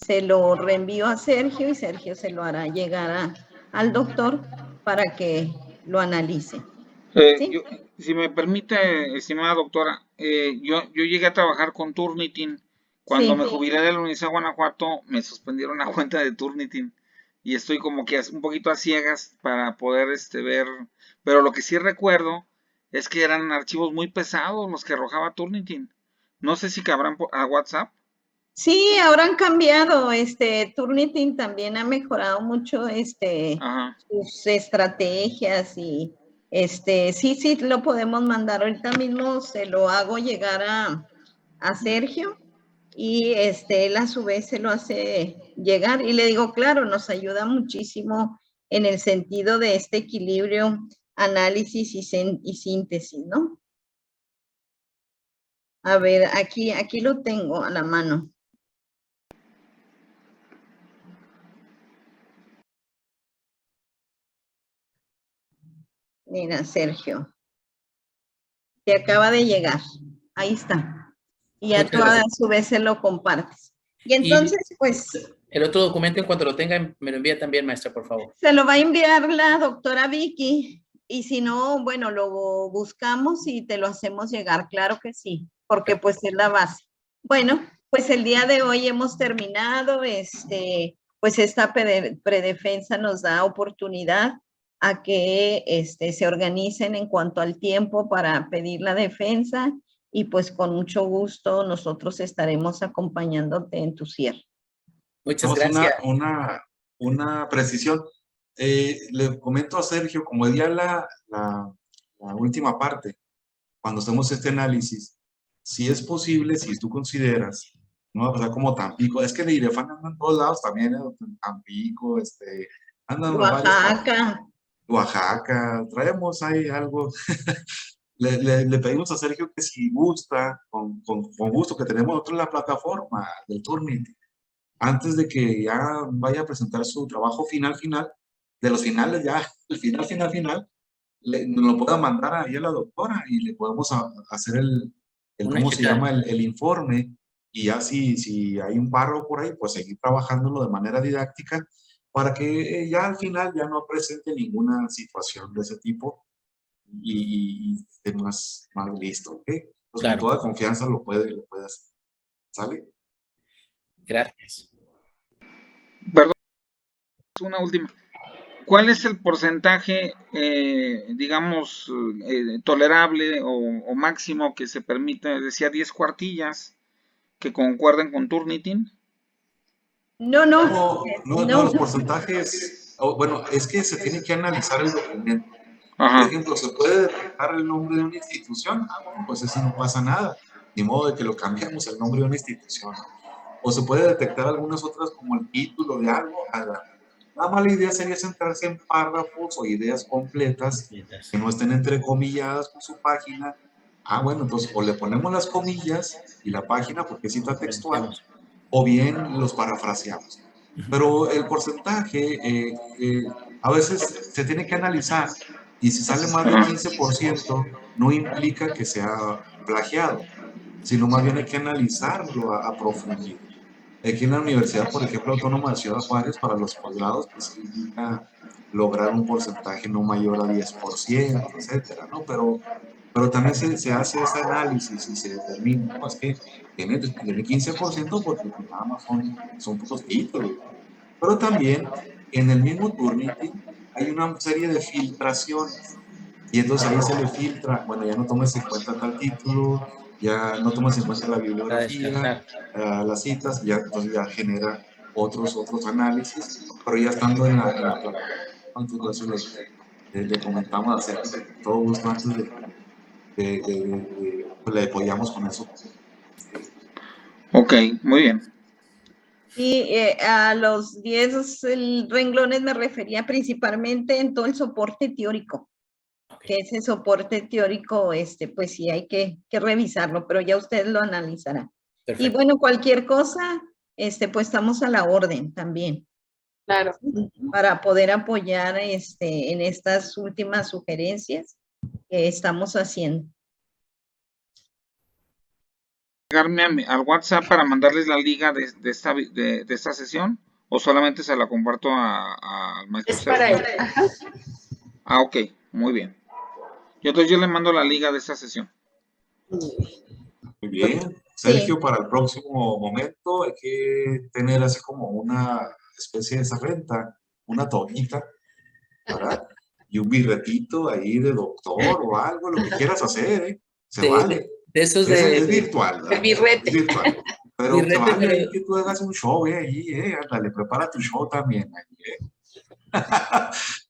se lo reenvío a Sergio y Sergio se lo hará llegar al doctor para que lo analice. ¿Sí? Si me permite, estimada doctora, yo llegué a trabajar con Turnitin. Cuando me jubilé de la Universidad de Guanajuato, me suspendieron la cuenta de Turnitin y estoy como que un poquito a ciegas para poder ver, pero lo que sí recuerdo es que eran archivos muy pesados los que arrojaba Turnitin. No sé si cabrán a WhatsApp. Sí, ahora han cambiado, Turnitin también ha mejorado mucho, sus estrategias y, sí, lo podemos mandar. Ahorita mismo se lo hago llegar a Sergio y, él a su vez se lo hace llegar y le digo, claro, nos ayuda muchísimo en el sentido de este equilibrio, análisis y síntesis, ¿no? A ver, aquí lo tengo a la mano. Mira, Sergio, te acaba de llegar. Ahí está. Y a tú a su vez se lo compartes. Y entonces, pues... El otro documento, en cuanto lo tenga, me lo envía también, maestra, por favor. Se lo va a enviar la doctora Vicky. Y si no, bueno, lo buscamos y te lo hacemos llegar. Claro que sí, porque pues es la base. Bueno, pues el día de hoy hemos terminado. Pues esta predefensa nos da oportunidad a que se organicen en cuanto al tiempo para pedir la defensa y pues con mucho gusto nosotros estaremos acompañándote en tu cierre. Muchas gracias. Una precisión. Le comento a Sergio, como ya la última parte, cuando hacemos este análisis, si es posible, si tú consideras, ¿no? O sea, como Tampico, es que el IREFAN anda en todos lados también, Tampico, andan Oaxaca. Oaxaca, traemos ahí algo. le pedimos a Sergio que si gusta, con gusto, que tenemos nosotros la plataforma del Turnitin, antes de que ya vaya a presentar su trabajo final, de los finales ya, el final, nos lo pueda mandar ahí a la doctora y le podemos hacer el ¿cómo se llama? El informe, y ya si hay un párrafo por ahí, pues seguir trabajándolo de manera didáctica para que ya al final ya no presente ninguna situación de ese tipo y esté más listo, ¿ok? Entonces, claro, con toda confianza lo puede hacer. ¿Sale? Gracias. Perdón, una última. ¿Cuál es el porcentaje, digamos, tolerable o máximo que se permite? Decía 10 cuartillas que concuerden con Turnitin. No, los porcentajes, bueno, es que se tiene que analizar el documento. Ajá. Por ejemplo, ¿se puede detectar el nombre de una institución? Bueno, pues eso no pasa nada, ni modo de que lo cambiemos el nombre de una institución. O se puede detectar algunas otras como el título de algo. La mala idea sería centrarse en párrafos o ideas completas que no estén entrecomilladas con su página. Bueno, entonces o le ponemos las comillas y la página porque es cita textual, o bien los parafraseamos. Pero el porcentaje a veces se tiene que analizar y si sale más del 15% no implica que sea plagiado, sino más bien hay que analizarlo a profundidad. Aquí en la Universidad, por ejemplo, Autónoma de Ciudad Juárez, para los posgrados, pues se indica lograr un porcentaje no mayor a 10%, etcétera, ¿no? Pero también se hace ese análisis y se determina, no, es que tiene 15% porque pues, nada más son puros títulos. Pero también en el mismo Turnitin hay una serie de filtraciones. Y entonces ahí se le filtra, bueno, ya no tomes en cuenta tal título, ya no tomas en cuenta la Para bibliografía, descartar. las citas, ya, entonces ya genera otros análisis, pero ya estando en la plataforma, entonces le comentamos acerca de todo gusto antes pues le apoyamos con eso. Ok, muy bien. Y a los 10 renglones me refería principalmente en todo el soporte teórico, que ese soporte teórico, pues sí hay que revisarlo, pero ya ustedes lo analizarán. Perfecto. Y bueno, cualquier cosa, pues estamos a la orden también. Claro. Para poder apoyar en estas últimas sugerencias que estamos haciendo. ¿Llegarme al WhatsApp para mandarles la liga de esta sesión o solamente se la comparto al maestro Es para Sergio? él. Ajá. Ah, ok, muy bien. Entonces yo le mando la liga de esta sesión. Muy bien. Sergio, para el próximo momento hay que tener así como una especie de renta, una toallita, ¿verdad? Y un birretito ahí de doctor o algo, lo que quieras hacer, ¿eh? Se vale. De esos Es virtual, ¿verdad? El birrete. Es virtual. Pero Birrete, se vale pero- ahí que tú hagas un show, ahí, ándale, prepara tu show también,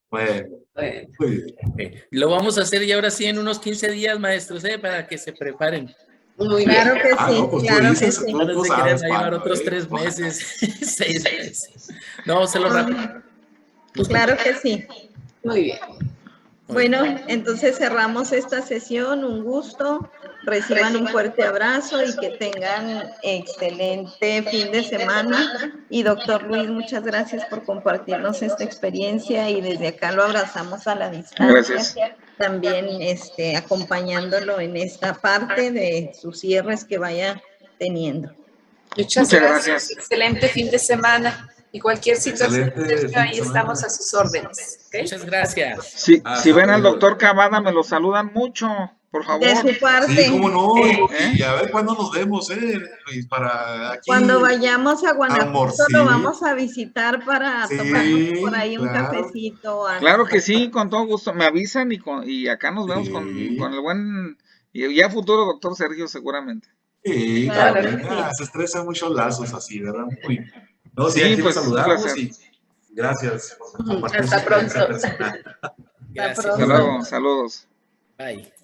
Bueno, Bueno, muy bien. Ok. Lo vamos a hacer ya ahora sí en unos 15 días, maestros, para que se preparen. muy Claro bien. que Ah, sí, no, pues tú claro que dices, sí. No tú se querían sabes llevar cuándo, otros 3 meses, 6 meses. No, se lo rápido. Claro que sí. Muy bien. Bueno, entonces cerramos esta sesión. Un gusto. Reciban un fuerte abrazo y que tengan excelente fin de semana. Y doctor Luis, muchas gracias por compartirnos esta experiencia y desde acá lo abrazamos a la distancia. Gracias. También acompañándolo en esta parte de sus cierres que vaya teniendo. Muchas gracias. Excelente fin de semana. Y cualquier situación, Excelente fin de ahí semana. estamos a sus órdenes. ¿Ok? Muchas gracias. Si Hasta ven al luego. doctor Cavada, me lo saludan mucho, por De favor. su parte. Sí, cómo no, ¿Eh? y a ver cuándo nos vemos, Luis, para aquí. Cuando vayamos a Guanajuato Sí. lo vamos a visitar para Sí, tomarnos por ahí un claro. cafecito. Claro que sí, con todo gusto. Me avisan y acá nos vemos Sí. con el buen y ya futuro doctor Sergio seguramente. Sí, Claro también. que sí. Se estresan muchos lazos así, ¿verdad? Muy bien. No, sí, Sí, aquí pues nos un saludamos placer. y gracias por compartir Hasta su experiencia pronto. personal. Gracias. Hasta luego, saludos. Bye.